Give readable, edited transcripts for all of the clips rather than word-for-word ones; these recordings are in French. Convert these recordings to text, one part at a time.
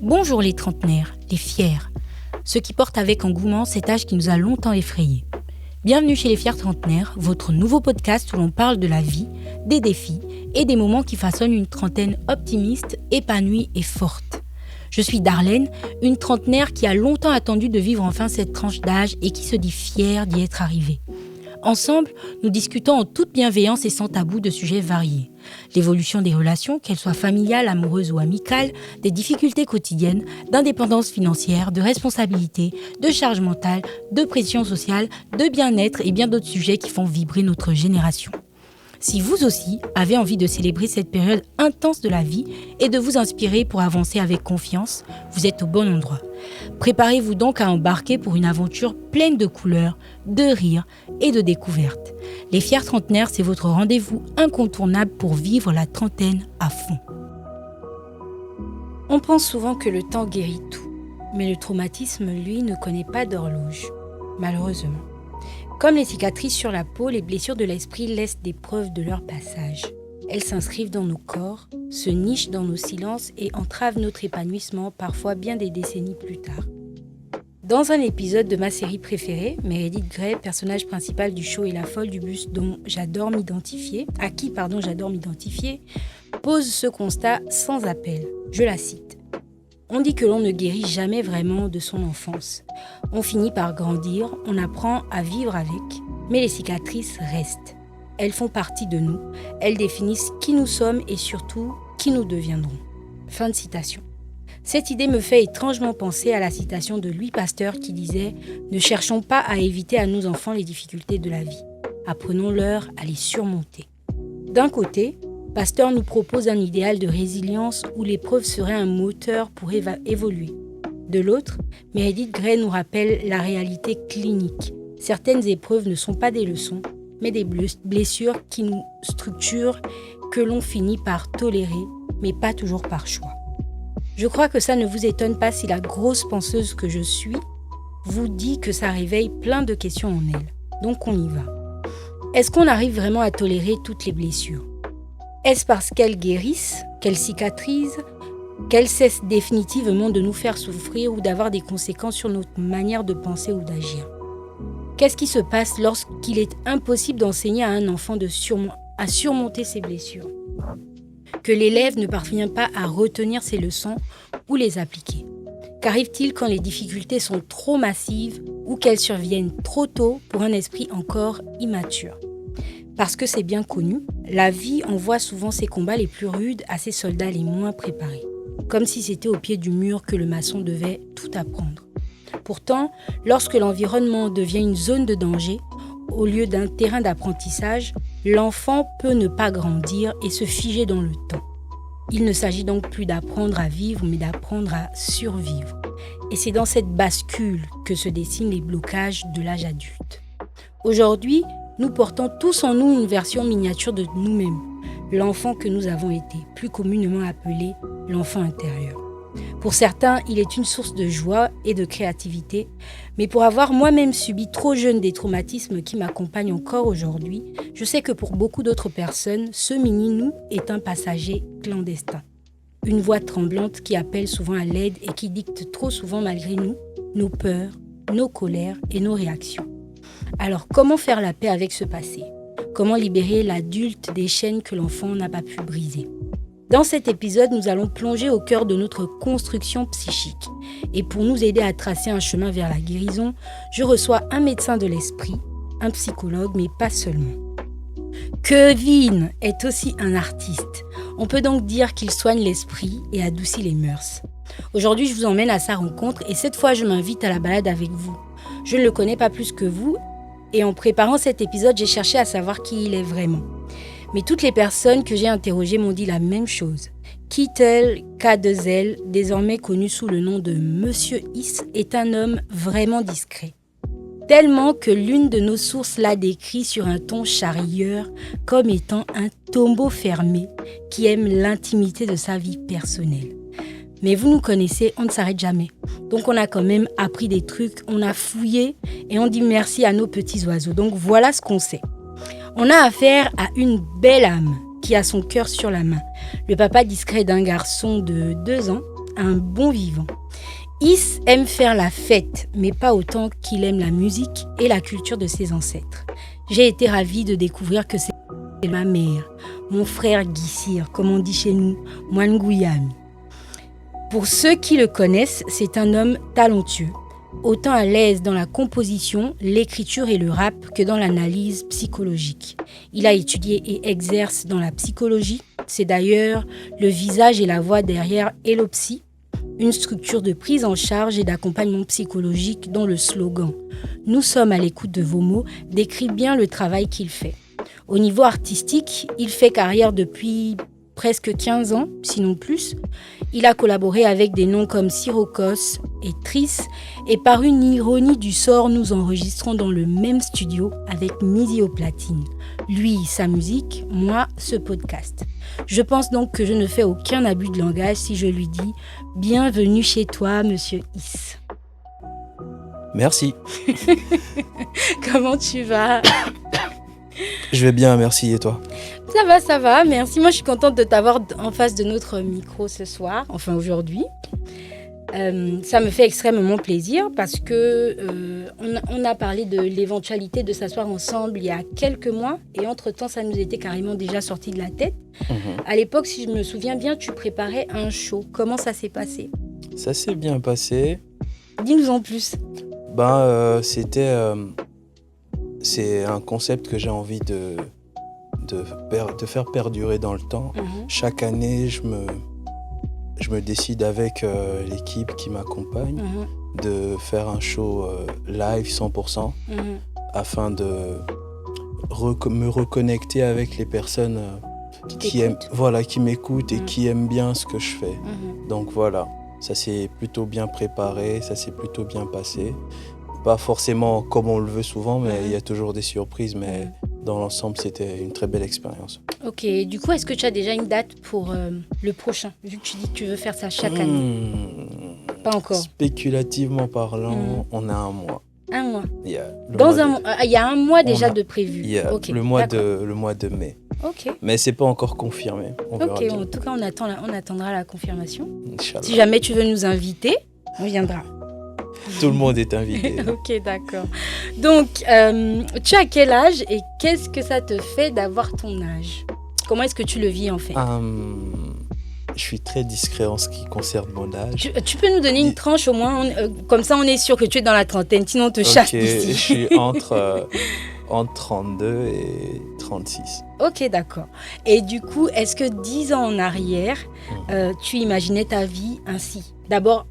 Bonjour les trentenaires, les fiers, ceux qui portent avec engouement cet âge qui nous a longtemps effrayés. Bienvenue chez les fiers trentenaires, votre nouveau podcast où l'on parle de la vie, des défis et des moments qui façonnent une trentaine optimiste, épanouie et forte. Je suis Darlène, une trentenaire qui a longtemps attendu de vivre enfin cette tranche d'âge et qui se dit fière d'y être arrivée. Ensemble, nous discutons en toute bienveillance et sans tabou de sujets variés. L'évolution des relations, qu'elles soient familiales, amoureuses ou amicales, des difficultés quotidiennes, d'indépendance financière, de responsabilité, de charge mentale, de pression sociale, de bien-être et bien d'autres sujets qui font vibrer notre génération. Si vous aussi avez envie de célébrer cette période intense de la vie et de vous inspirer pour avancer avec confiance, vous êtes au bon endroit. Préparez-vous donc à embarquer pour une aventure pleine de couleurs, de rires et de découvertes. Les fiers trentenaires, c'est votre rendez-vous incontournable pour vivre la trentaine à fond. On pense souvent que le temps guérit tout, mais le traumatisme, lui, ne connaît pas d'horloge, malheureusement. Comme les cicatrices sur la peau, les blessures de l'esprit laissent des preuves de leur passage. Elles s'inscrivent dans nos corps, se nichent dans nos silences et entravent notre épanouissement parfois bien des décennies plus tard. Dans un épisode de ma série préférée, Meredith Grey, personnage principal du show et la folle du bus à qui j'adore m'identifier, pose ce constat sans appel. Je la cite. On dit que l'on ne guérit jamais vraiment de son enfance. On finit par grandir, on apprend à vivre avec, mais les cicatrices restent. Elles font partie de nous, elles définissent qui nous sommes et surtout qui nous deviendrons. Fin de citation. Cette idée me fait étrangement penser à la citation de Louis Pasteur qui disait « Ne cherchons pas à éviter à nos enfants les difficultés de la vie. Apprenons-leur à les surmonter. » D'un côté, Pasteur nous propose un idéal de résilience où l'épreuve serait un moteur pour évoluer. De l'autre, Meredith Grey nous rappelle la réalité clinique. Certaines épreuves ne sont pas des leçons, mais des blessures qui nous structurent, que l'on finit par tolérer, mais pas toujours par choix. Je crois que ça ne vous étonne pas si la grosse penseuse que je suis vous dit que ça réveille plein de questions en elle. Donc on y va. Est-ce qu'on arrive vraiment à tolérer toutes les blessures ? Est-ce parce qu'elles guérissent, qu'elles cicatrisent, qu'elles cessent définitivement de nous faire souffrir ou d'avoir des conséquences sur notre manière de penser ou d'agir ? Qu'est-ce qui se passe lorsqu'il est impossible d'enseigner à un enfant à surmonter ses blessures ? Que l'élève ne parvient pas à retenir ses leçons ou les appliquer ? Qu'arrive-t-il quand les difficultés sont trop massives ou qu'elles surviennent trop tôt pour un esprit encore immature ? Parce que c'est bien connu, la vie envoie souvent ses combats les plus rudes à ses soldats les moins préparés, comme si c'était au pied du mur que le maçon devait tout apprendre. Pourtant, lorsque l'environnement devient une zone de danger, au lieu d'un terrain d'apprentissage, l'enfant peut ne pas grandir et se figer dans le temps. Il ne s'agit donc plus d'apprendre à vivre, mais d'apprendre à survivre. Et c'est dans cette bascule que se dessinent les blocages de l'âge adulte. Aujourd'hui, nous portons tous en nous une version miniature de nous-mêmes, l'enfant que nous avons été, plus communément appelé l'enfant intérieur. Pour certains, il est une source de joie et de créativité, mais pour avoir moi-même subi trop jeune des traumatismes qui m'accompagnent encore aujourd'hui, je sais que pour beaucoup d'autres personnes, ce mini-nous est un passager clandestin. Une voix tremblante qui appelle souvent à l'aide et qui dicte trop souvent malgré nous, nos peurs, nos colères et nos réactions. Alors, comment faire la paix avec ce passé ? Comment libérer l'adulte des chaînes que l'enfant n'a pas pu briser ? Dans cet épisode, nous allons plonger au cœur de notre construction psychique. Et pour nous aider à tracer un chemin vers la guérison, je reçois un médecin de l'esprit, un psychologue, mais pas seulement. Kevin est aussi un artiste. On peut donc dire qu'il soigne l'esprit et adoucit les mœurs. Aujourd'hui, je vous emmène à sa rencontre et cette fois, je m'invite à la balade avec vous. Je ne le connais pas plus que vous et en préparant cet épisode, j'ai cherché à savoir qui il est vraiment. Mais toutes les personnes que j'ai interrogées m'ont dit la même chose. Kittel K2L, désormais connu sous le nom de Monsieur Is, est un homme vraiment discret. Tellement que l'une de nos sources l'a décrit sur un ton charrieur comme étant un tombeau fermé qui aime l'intimité de sa vie personnelle. Mais vous nous connaissez, on ne s'arrête jamais. Donc on a quand même appris des trucs, on a fouillé et on dit merci à nos petits oiseaux. Donc voilà ce qu'on sait. On a affaire à une belle âme qui a son cœur sur la main. Le papa discret d'un garçon de 2 ans un bon vivant. Is aime faire la fête, mais pas autant qu'il aime la musique et la culture de ses ancêtres. J'ai été ravie de découvrir que c'est ma mère, mon frère Guissir, comme on dit chez nous, Moine Gouyami. Pour ceux qui le connaissent, c'est un homme talentueux, autant à l'aise dans la composition, l'écriture et le rap que dans l'analyse psychologique. Il a étudié et exerce dans la psychologie. C'est d'ailleurs le visage et la voix derrière Elopsy, une structure de prise en charge et d'accompagnement psychologique dont le slogan « Nous sommes à l'écoute de vos mots » décrit bien le travail qu'il fait. Au niveau artistique, il fait carrière depuis presque 15 ans, sinon plus. Il a collaboré avec des noms comme Sirocos et Triss, et par une ironie du sort, nous enregistrons dans le même studio avec Midi au platine. Lui, sa musique, moi, ce podcast. Je pense donc que je ne fais aucun abus de langage si je lui dis « Bienvenue chez toi, Monsieur Is ». Merci. Comment tu vas ? Je vais bien, merci. Et toi ? Ça va, merci. Moi, je suis contente de t'avoir en face de notre micro ce soir, enfin aujourd'hui. Ça me fait extrêmement plaisir parce que on a parlé de l'éventualité de s'asseoir ensemble il y a quelques mois et entre-temps, ça nous était carrément déjà sorti de la tête. À l'époque, si je me souviens bien, tu préparais un show. Comment ça s'est passé ? Ça s'est bien passé. Dis-nous en plus. C'est un concept que j'ai envie de faire perdurer dans le temps. Chaque année, je me décide avec l'équipe qui m'accompagne de faire un show live 100% afin de me reconnecter avec les personnes qui m'écoutent et qui aiment bien ce que je fais. Donc voilà, ça s'est plutôt bien préparé, ça s'est plutôt bien passé. Pas forcément comme on le veut souvent, mais il y a toujours des surprises. Mais dans l'ensemble, c'était une très belle expérience. Ok, du coup, est-ce que tu as déjà une date pour le prochain ? Vu que tu dis que tu veux faire ça chaque année. Pas encore. Spéculativement parlant, on a un mois. Un mois. Il y a un mois déjà de prévu. Il y a le mois de mai. Ok. Mais c'est pas encore confirmé. On verra bien. En tout cas, on attendra la confirmation. Inch'Allah. Si jamais tu veux nous inviter, on viendra. Tout le monde est invité. Ok, d'accord. Donc, tu as quel âge et qu'est-ce que ça te fait d'avoir ton âge ? Comment est-ce que tu le vis en fait ? Je suis très discret en ce qui concerne mon âge. Tu peux nous donner une tranche au moins, comme ça on est sûr que tu es dans la trentaine, sinon on te chasse d'ici. Je suis entre 32 et 36. Ok, d'accord. Et du coup, est-ce que 10 ans en arrière, tu imaginais ta vie ainsi ? D'abord,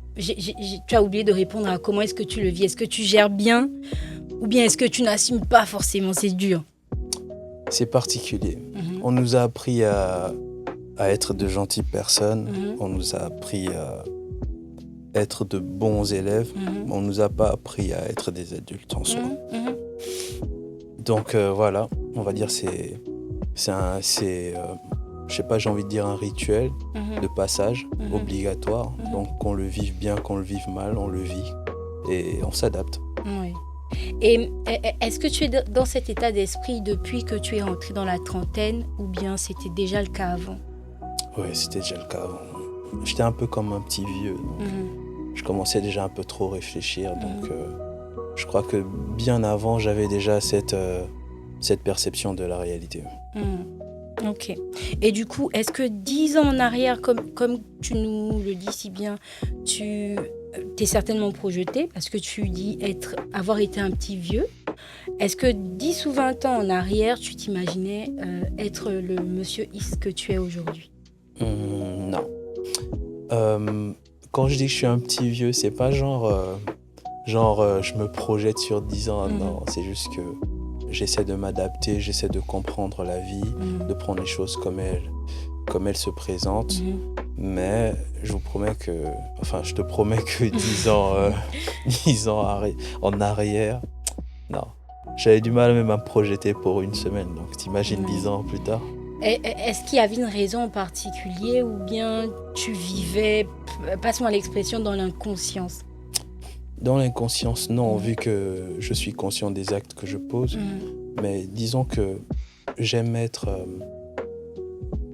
tu as oublié de répondre à comment est-ce que tu le vis. Est-ce que tu gères bien ou bien est-ce que tu n'assumes pas forcément ? C'est dur. C'est particulier. On nous a appris à être de gentilles personnes. On nous a appris à être de bons élèves. On nous a pas appris à être des adultes en soi. Donc voilà, on va dire je sais pas, j'ai envie de dire un rituel de passage obligatoire. Donc qu'on le vive bien, qu'on le vive mal, on le vit et on s'adapte. Oui. Et est-ce que tu es dans cet état d'esprit depuis que tu es rentré dans la trentaine ou bien c'était déjà le cas avant ? Oui, c'était déjà le cas avant. J'étais un peu comme un petit vieux. Donc je commençais déjà un peu trop réfléchir. Donc je crois que bien avant, j'avais déjà cette perception de la réalité. Ok. Et du coup, est-ce que 10 ans en arrière, comme tu nous le dis si bien, tu t'es certainement projeté parce que tu dis avoir été un petit vieux. Est-ce que 10 ou 20 ans en arrière, tu t'imaginais être le monsieur Is que tu es aujourd'hui ? Non. Quand je dis que je suis un petit vieux, c'est pas genre je me projette sur 10 ans. Non, c'est juste que j'essaie de m'adapter, j'essaie de comprendre la vie, de prendre les choses comme elles se présentent. Mais je te promets que 10 ans en arrière, non. J'avais du mal même à me projeter pour une semaine, donc t'imagines 10 ans plus tard. Est-ce qu'il y avait une raison en particulier ou bien tu vivais, passe-moi l'expression, dans l'inconscience ? Dans l'inconscience, non, vu que je suis conscient des actes que je pose. Mais disons que j'aime être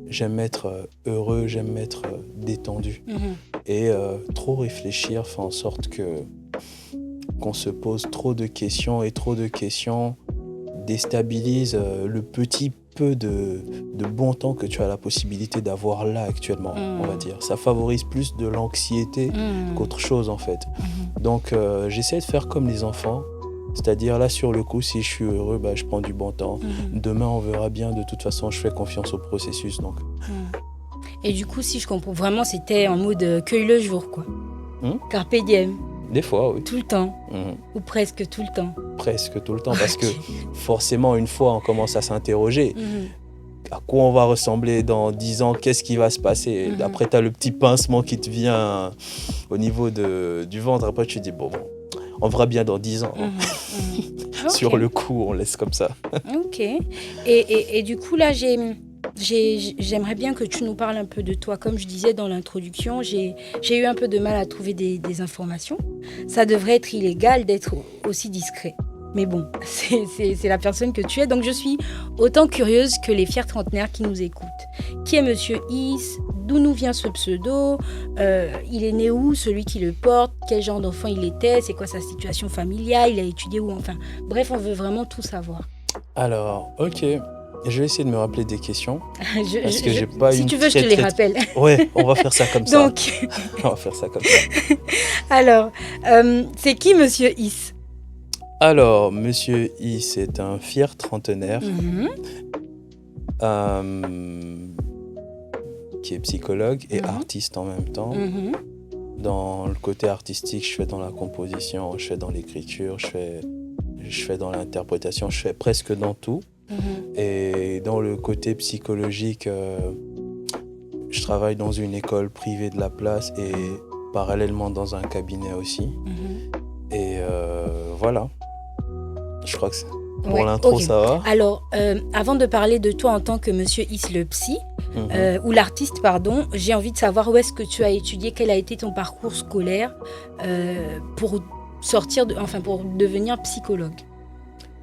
j'aime être heureux, j'aime être détendu. Et trop réfléchir fait en sorte qu'on se pose trop de questions, et trop de questions déstabilisent le petit peu de bon temps que tu as la possibilité d'avoir là actuellement, on va dire. Ça favorise plus de l'anxiété qu'autre chose en fait. Donc j'essaie de faire comme les enfants, c'est-à-dire là sur le coup, si je suis heureux, je prends du bon temps. Demain on verra bien, de toute façon je fais confiance au processus. Donc. Et du coup, si je comprends vraiment, c'était en mode cueille le jour quoi. Carpe diem. Des fois, oui. Tout le temps. Ou presque tout le temps. Presque tout le temps, parce que forcément, une fois, on commence à s'interroger. À quoi on va ressembler dans 10 ans? Qu'est-ce qui va se passer? Après, tu as le petit pincement qui te vient au niveau du ventre. Après, tu te dis, bon, on verra bien dans 10 ans. Okay. Sur le coup, on laisse comme ça. Ok. Et du coup, là, j'aimerais bien que tu nous parles un peu de toi. Comme je disais dans l'introduction, j'ai eu un peu de mal à trouver des informations. Ça devrait être illégal d'être aussi discret. Mais bon, c'est la personne que tu es. Donc je suis autant curieuse que les fiers trentenaires qui nous écoutent. Qui est Monsieur Is? D'où nous vient ce pseudo? Il est né où, celui qui le porte? Quel genre d'enfant il était? C'est quoi sa situation familiale? Il a étudié où? Enfin, bref, on veut vraiment tout savoir. Alors, ok. Je vais essayer de me rappeler des questions. Parce que j'ai pas si tu veux, je te les rappelle. Ouais, on va faire ça comme ça. Donc... on va faire ça comme ça. Alors, c'est qui Monsieur Is? Alors, Monsieur Is est un fier trentenaire qui est psychologue et artiste en même temps. Dans le côté artistique, je fais dans la composition, je fais dans l'écriture, je fais dans l'interprétation, je fais presque dans tout. Et dans le côté psychologique, je travaille dans une école privée de la place et parallèlement dans un cabinet aussi. Et voilà. Je crois que pour l'intro, okay. Ça va. Alors, avant de parler de toi en tant que Monsieur Is le psy, ou l'artiste, pardon, j'ai envie de savoir où est-ce que tu as étudié, quel a été ton parcours scolaire pour pour devenir psychologue.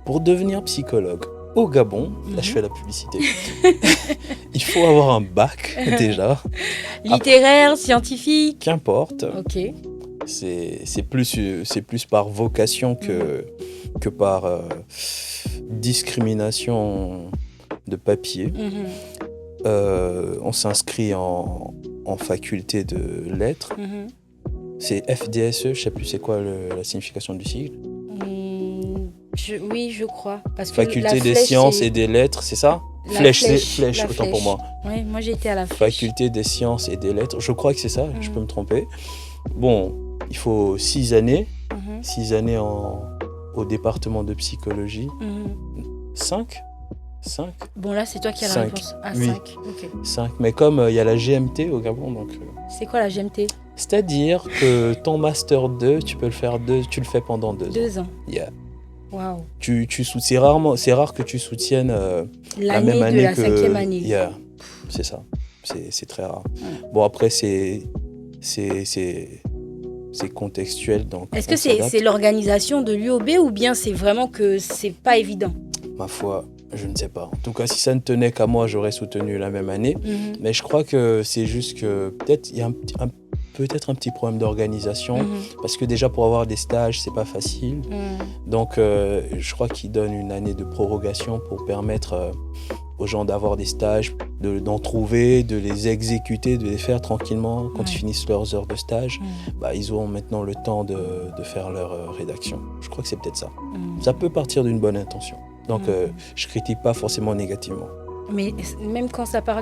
Pour devenir psychologue au Gabon, là je fais la publicité, il faut avoir un bac déjà. Littéraire, scientifique. Qu'importe. Ok. C'est plus par vocation que par discrimination de papier. On s'inscrit en faculté de lettres. C'est FDSE, je ne sais plus c'est quoi la signification du sigle. Oui, je crois. Parce que faculté des sciences et des lettres, c'est ça? Flèche, autant pour moi. Oui, moi j'étais à la flèche. Faculté des sciences et des lettres, je crois que c'est ça, je peux me tromper. Bon, il faut 6 années, 6 années au département de psychologie. 5. Bon, là, c'est toi qui as la réponse. Ah, oui. 5. Okay. 5. Mais comme il y a la GMT au Gabon, donc... C'est quoi la GMT? C'est-à-dire que ton Master 2, tu peux le faire tu le fais pendant 2 ans. 2 ans. Yeah. Wow. C'est rare que tu soutiennes la même année que... la 5e année. Yeah. C'est ça. C'est très rare. Bon, après, c'est contextuel. Donc est-ce que c'est l'organisation de l'UOB ou bien c'est vraiment que c'est pas évident? Ma foi, je ne sais pas. En tout cas, si ça ne tenait qu'à moi, j'aurais soutenu la même année. Mais je crois que c'est juste que peut-être il y a peut-être un petit problème d'organisation parce que déjà pour avoir des stages, c'est pas facile. Donc, je crois qu'ils donnent une année de prorogation pour permettre aux gens d'avoir des stages, d'en trouver, de les exécuter, de les faire tranquillement. Quand ils finissent leurs heures de stage, ils auront maintenant le temps de faire leur rédaction. Je crois que c'est peut-être ça. Ça peut partir d'une bonne intention. Donc, je critique pas forcément négativement. Mais même quand ça part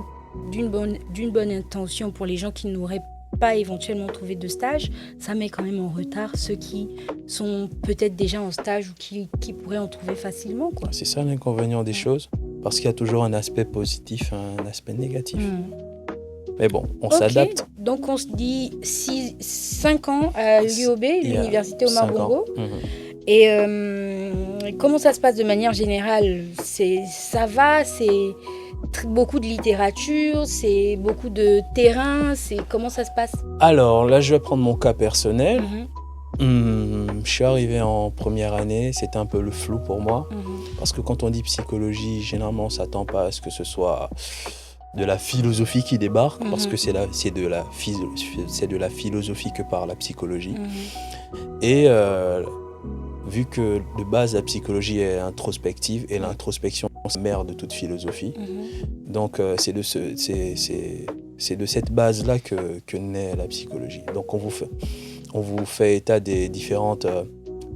d'une bonne intention pour les gens qui n'auraient pas éventuellement trouvé de stage, ça met quand même en retard ceux qui sont peut-être déjà en stage ou qui pourraient en trouver facilement, quoi. C'est ça l'inconvénient des choses, parce qu'il y a toujours un aspect positif, un aspect négatif. Mais bon, on s'adapte. Donc on se dit 5 ans à l'UOB, l'Université Omar Bongo. Et comment ça se passe de manière générale? Ça va, c'est beaucoup de littérature, c'est beaucoup de terrain, comment ça se passe? Alors là, je vais prendre mon cas personnel. Je suis arrivé en première année, c'était un peu le flou pour moi. Parce que quand on dit psychologie, généralement, on ne s'attend pas à ce que ce soit de la philosophie qui débarque, parce que c'est de la philosophie que parle la psychologie. Et vu que de base la psychologie est introspective et l'introspection c'est la mère de toute philosophie, donc c'est de cette base-là que naît la psychologie. Donc on vous fait état des différentes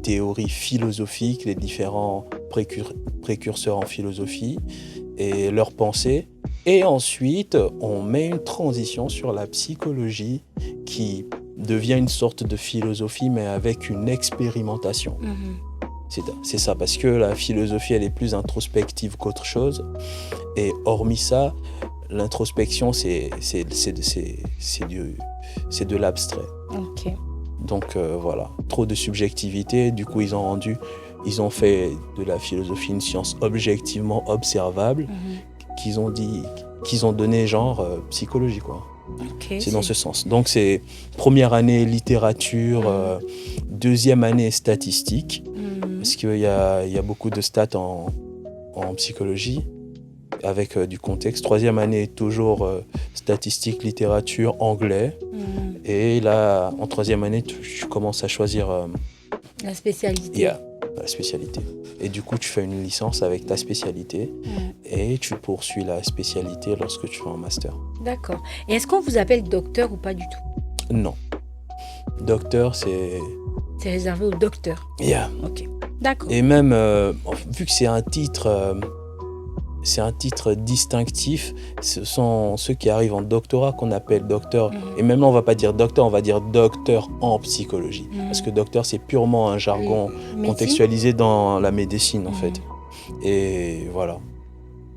théories philosophiques, les différents précurseurs en philosophie et leurs pensées. Et ensuite, on met une transition sur la psychologie qui devient une sorte de philosophie, mais avec une expérimentation. C'est ça, parce que la philosophie, elle est plus introspective qu'autre chose. Et hormis ça, l'introspection, c'est de l'abstrait. Ok. Donc voilà, trop de subjectivité. Du coup, ils ont fait de la philosophie une science objectivement observable, qu'ils ont donné genre psychologie, quoi. Okay, c'est dans ce sens. Donc c'est première année littérature, deuxième année statistique, parce qu'il y a beaucoup de stats en psychologie, avec du contexte. Troisième année, toujours statistique, littérature, anglais. Et là, en troisième année, tu commences à choisir... la spécialité. La spécialité. Et du coup, tu fais une licence avec ta spécialité et tu poursuis la spécialité lorsque tu fais un master. D'accord. Et est-ce qu'on vous appelle docteur ou pas du tout? Non. Docteur, c'est... C'est réservé aux docteurs. Ok. D'accord. Et même, vu que c'est un titre distinctif, ce sont ceux qui arrivent en doctorat qu'on appelle docteur. Et même là, on ne va pas dire docteur, on va dire docteur en psychologie. Parce que docteur, c'est purement un jargon contextualisé dans la médecine, en fait. Et voilà.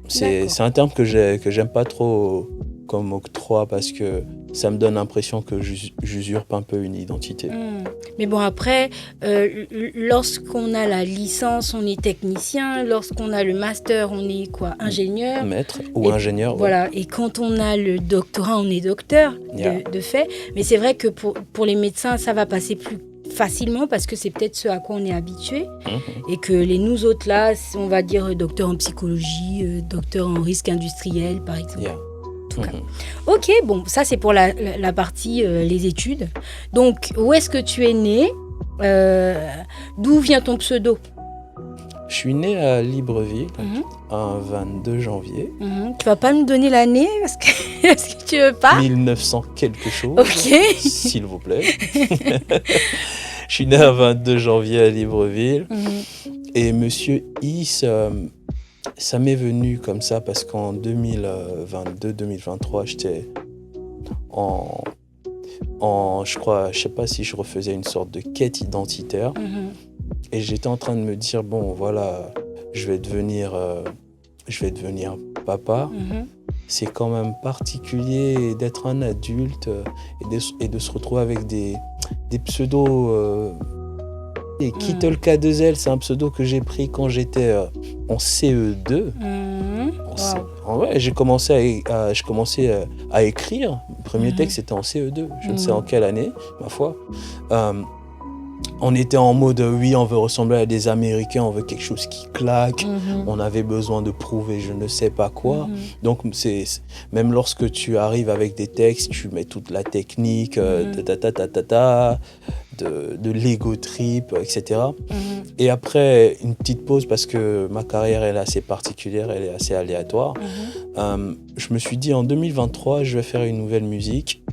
C'est un terme que j'aime pas trop comme octroi, parce que ça me donne l'impression que j'usurpe un peu une identité. Mais bon, après, lorsqu'on a la licence, on est technicien. Lorsqu'on a le master, on est quoi? Ingénieur. Maître ou ingénieur. Voilà. Ouais. Et quand on a le doctorat, on est docteur de fait. Mais c'est vrai que pour les médecins, ça va passer plus facilement parce que c'est peut-être ce à quoi on est habitué. Et que nous autres là, on va dire docteur en psychologie, docteur en risque industriel, par exemple. Ok, bon, ça c'est pour la partie les études. Donc, où est-ce que tu es né? D'où vient ton pseudo? Je suis né à Libreville, un 22 janvier. Tu vas pas me donner l'année est-ce que tu veux pas? 1900 quelque chose, s'il vous plaît. Je suis né un 22 janvier à Libreville. Et Monsieur Is... ça m'est venu comme ça parce qu'en 2022-2023, j'étais je sais pas si je refaisais une sorte de quête identitaire. Et j'étais en train de me dire, bon, voilà, je vais devenir papa. C'est quand même particulier d'être un adulte et de se retrouver avec des pseudos... Et Kittle K2L, c'est un pseudo que j'ai pris quand j'étais en CE2. Ouais, j'ai commencé à écrire. Le premier texte, c'était en CE2. Je ne sais en quelle année, ma foi. On était en mode, oui, on veut ressembler à des Américains, on veut quelque chose qui claque. On avait besoin de prouver je ne sais pas quoi. Donc, même lorsque tu arrives avec des textes, tu mets toute la technique, de l'ego trip, etc. Et après, une petite pause, parce que ma carrière elle est assez particulière, elle est assez aléatoire. Je me suis dit, en 2023, je vais faire une nouvelle musique,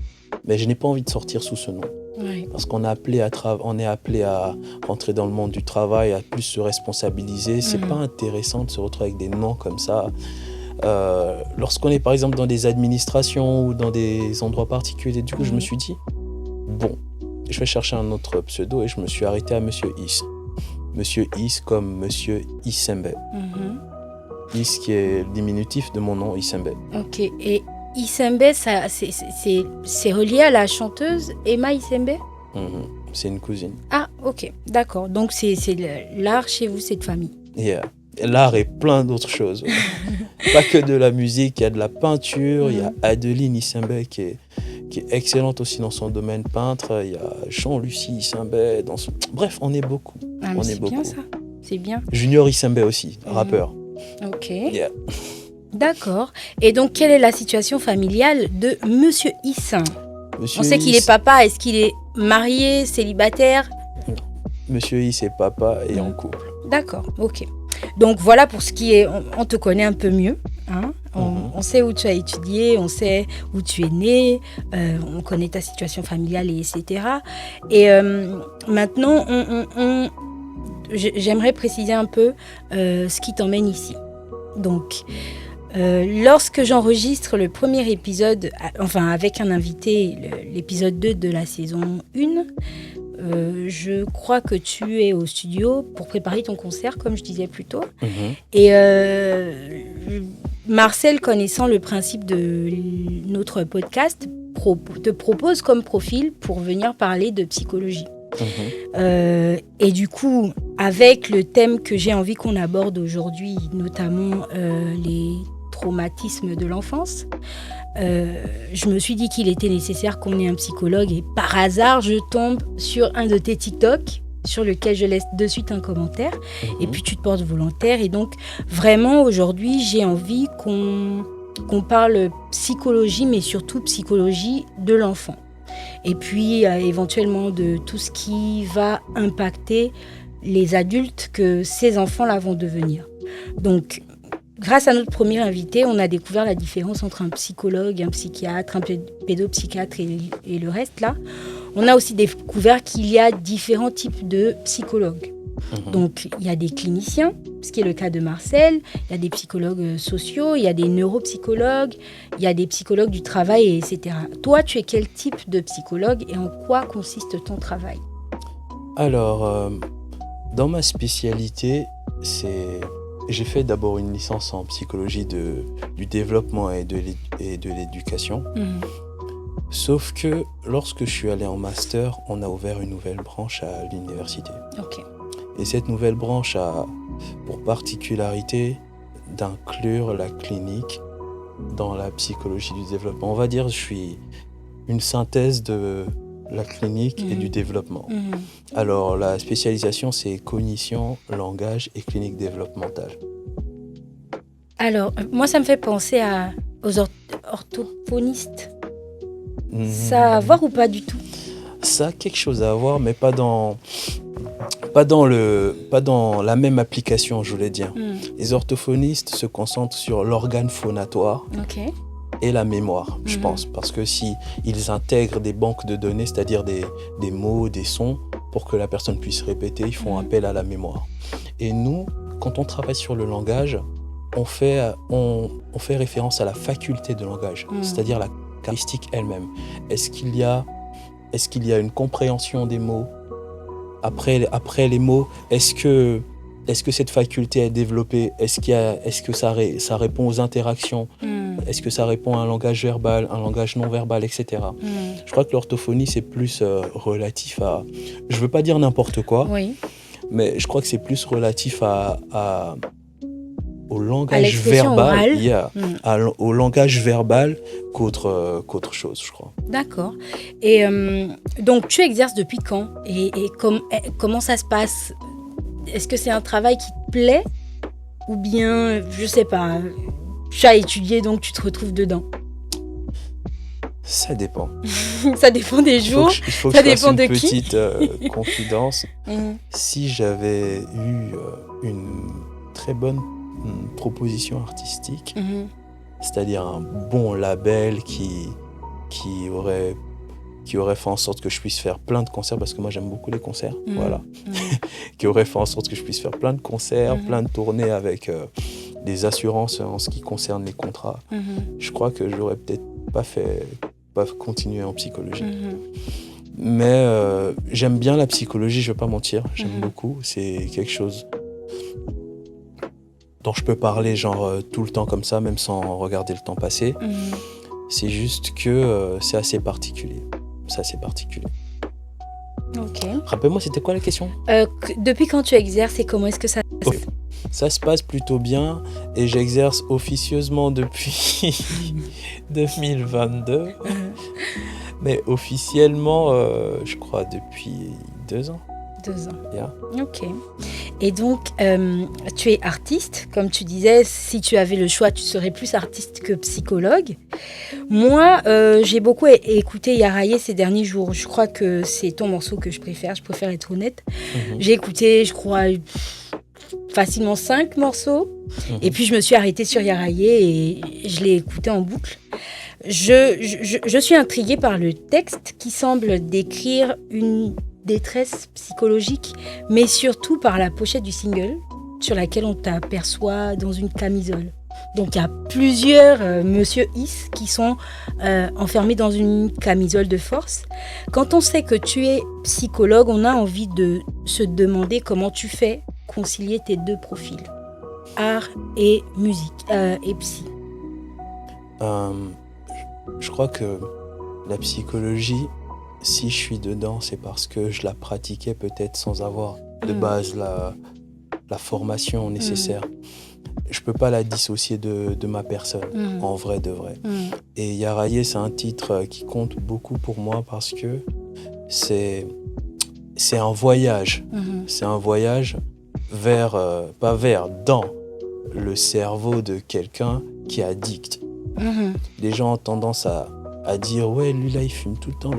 mais je n'ai pas envie de sortir sous ce nom. Parce qu'on est appelé à rentrer dans le monde du travail, à plus se responsabiliser. C'est pas intéressant de se retrouver avec des noms comme ça. Lorsqu'on est par exemple dans des administrations ou dans des endroits particuliers, du coup je me suis dit, bon, je vais chercher un autre pseudo et je me suis arrêté à Monsieur Is. Monsieur Is comme Monsieur Isembe. Is qui est le diminutif de mon nom, Isembe. Ok, et Isembe, c'est relié à la chanteuse Emma Isembe? C'est une cousine. Ah, ok, d'accord. Donc c'est l'art chez vous, c'est de famille. L'art et plein d'autres choses. Pas que de la musique, il y a de la peinture, il y a Adeline Isembe qui est excellente aussi dans son domaine peintre, il y a Jean-Lucie Isembe Bref, on est beaucoup. C'est bien ça, c'est bien. Junior Isembe aussi, rappeur. Ok. D'accord. Et donc, quelle est la situation familiale de Monsieur Issin? Monsieur On sait qu'il est papa. Est-ce qu'il est marié, célibataire? Monsieur Is est papa et en couple. D'accord, ok. Donc voilà pour ce qui est, on te connaît un peu mieux. Hein, on sait où tu as étudié, on sait où tu es né, on connaît ta situation familiale, etc. Et maintenant, j'aimerais préciser un peu ce qui t'emmène ici. Donc, lorsque j'enregistre le premier épisode, enfin avec un invité, l'épisode 2 de la saison 1, je crois que tu es au studio pour préparer ton concert, comme je disais plus tôt. Et Marcel, connaissant le principe de notre podcast, te propose comme profil pour venir parler de psychologie. Et du coup, avec le thème que j'ai envie qu'on aborde aujourd'hui, notamment les traumatismes de l'enfance, je me suis dit qu'il était nécessaire qu'on ait un psychologue et par hasard, je tombe sur un de tes TikTok sur lequel je laisse de suite un commentaire et puis tu te portes volontaire et donc vraiment aujourd'hui, j'ai envie qu'on parle psychologie mais surtout psychologie de l'enfant et puis éventuellement de tout ce qui va impacter les adultes que ces enfants-là vont devenir. Donc, grâce à notre premier invité, on a découvert la différence entre un psychologue, un psychiatre, un pédopsychiatre et le reste là. On a aussi découvert qu'il y a différents types de psychologues. Donc, il y a des cliniciens, ce qui est le cas de Marcel, il y a des psychologues sociaux, il y a des neuropsychologues, il y a des psychologues du travail, etc. Toi, tu es quel type de psychologue et en quoi consiste ton travail? Alors, dans ma spécialité, j'ai fait d'abord une licence en psychologie du développement et de l'éducation. Sauf que lorsque je suis allé en master, on a ouvert une nouvelle branche à l'université. Ok. Et cette nouvelle branche a pour particularité d'inclure la clinique dans la psychologie du développement. On va dire que je suis une synthèse de la clinique et du développement. Alors, la spécialisation, c'est cognition, langage et clinique développementale. Alors, moi, ça me fait penser aux orthophonistes. Ça a à voir ou pas du tout? Ça a quelque chose à voir, mais pas dans la même application, je voulais dire. Les orthophonistes se concentrent sur l'organe phonatoire et la mémoire, je pense. Parce que ils intègrent des banques de données, c'est-à-dire des mots, des sons, pour que la personne puisse répéter, ils font appel à la mémoire. Et nous, quand on travaille sur le langage, on fait référence à la faculté de langage, c'est-à-dire la caractéristique elle-même. Est-ce qu'il y a une compréhension des mots après les mots? Est-ce que cette faculté est développée? Est-ce que ça répond aux interactions? Est-ce que ça répond à un langage verbal, un langage non verbal, etc. Je crois que l'orthophonie, c'est plus relatif à... Je ne veux pas dire n'importe quoi, mais je crois que c'est plus relatif au langage verbal, au langage verbal qu'autre chose, je crois. D'accord. Et donc, tu exerces depuis quand? Et comment ça se passe? Est-ce que c'est un travail qui te plaît? Ou bien, je sais pas, tu as étudié donc tu te retrouves dedans? Ça dépend. Ça dépend des jours. Il faut que ça je fasse dépend une de qui? petite confidence. Si j'avais eu une très bonne proposition artistique, c'est-à-dire un bon label qui aurait fait en sorte que je puisse faire plein de concerts, parce que moi j'aime beaucoup les concerts, voilà. Qui aurait fait en sorte que je puisse faire plein de concerts, plein de tournées avec des assurances en ce qui concerne les contrats. Je crois que je n'aurais peut-être pas continué en psychologie. Mais j'aime bien la psychologie, je ne vais pas mentir, j'aime beaucoup. C'est quelque chose dont je peux parler tout le temps comme ça, même sans regarder le temps passer. C'est juste que c'est assez particulier. Ok. Rappelle-moi, c'était quoi la question? Depuis quand tu exerces et comment est-ce que ça se passe? Ça se passe plutôt bien et j'exerce officieusement depuis 2022. Mais officiellement, je crois depuis 2 ans. 2 ans. Yeah. Ok. Et donc, tu es artiste, comme tu disais, si tu avais le choix, tu serais plus artiste que psychologue. Moi, j'ai beaucoup écouté Yaraye ces derniers jours. Je crois que c'est ton morceau que je préfère être honnête. J'ai écouté, je crois, facilement 5 morceaux. Et puis, je me suis arrêtée sur Yaraye et je l'ai écouté en boucle. Je suis intriguée par le texte qui semble décrire une détresse psychologique, mais surtout par la pochette du single sur laquelle on t'aperçoit dans une camisole. Donc il y a plusieurs Monsieur Is qui sont enfermés dans une camisole de force. Quand on sait que tu es psychologue, on a envie de se demander comment tu fais concilier tes deux profils, art et musique et psy. Je crois que la psychologie, si je suis dedans, c'est parce que je la pratiquais peut-être sans avoir de base la formation nécessaire. Je peux pas la dissocier de ma personne, en vrai de vrai. Et Yaraye, c'est un titre qui compte beaucoup pour moi parce que c'est un voyage. C'est un voyage dans le cerveau de quelqu'un qui est addict. Les gens ont tendance à dire ouais, lui là il fume tout le temps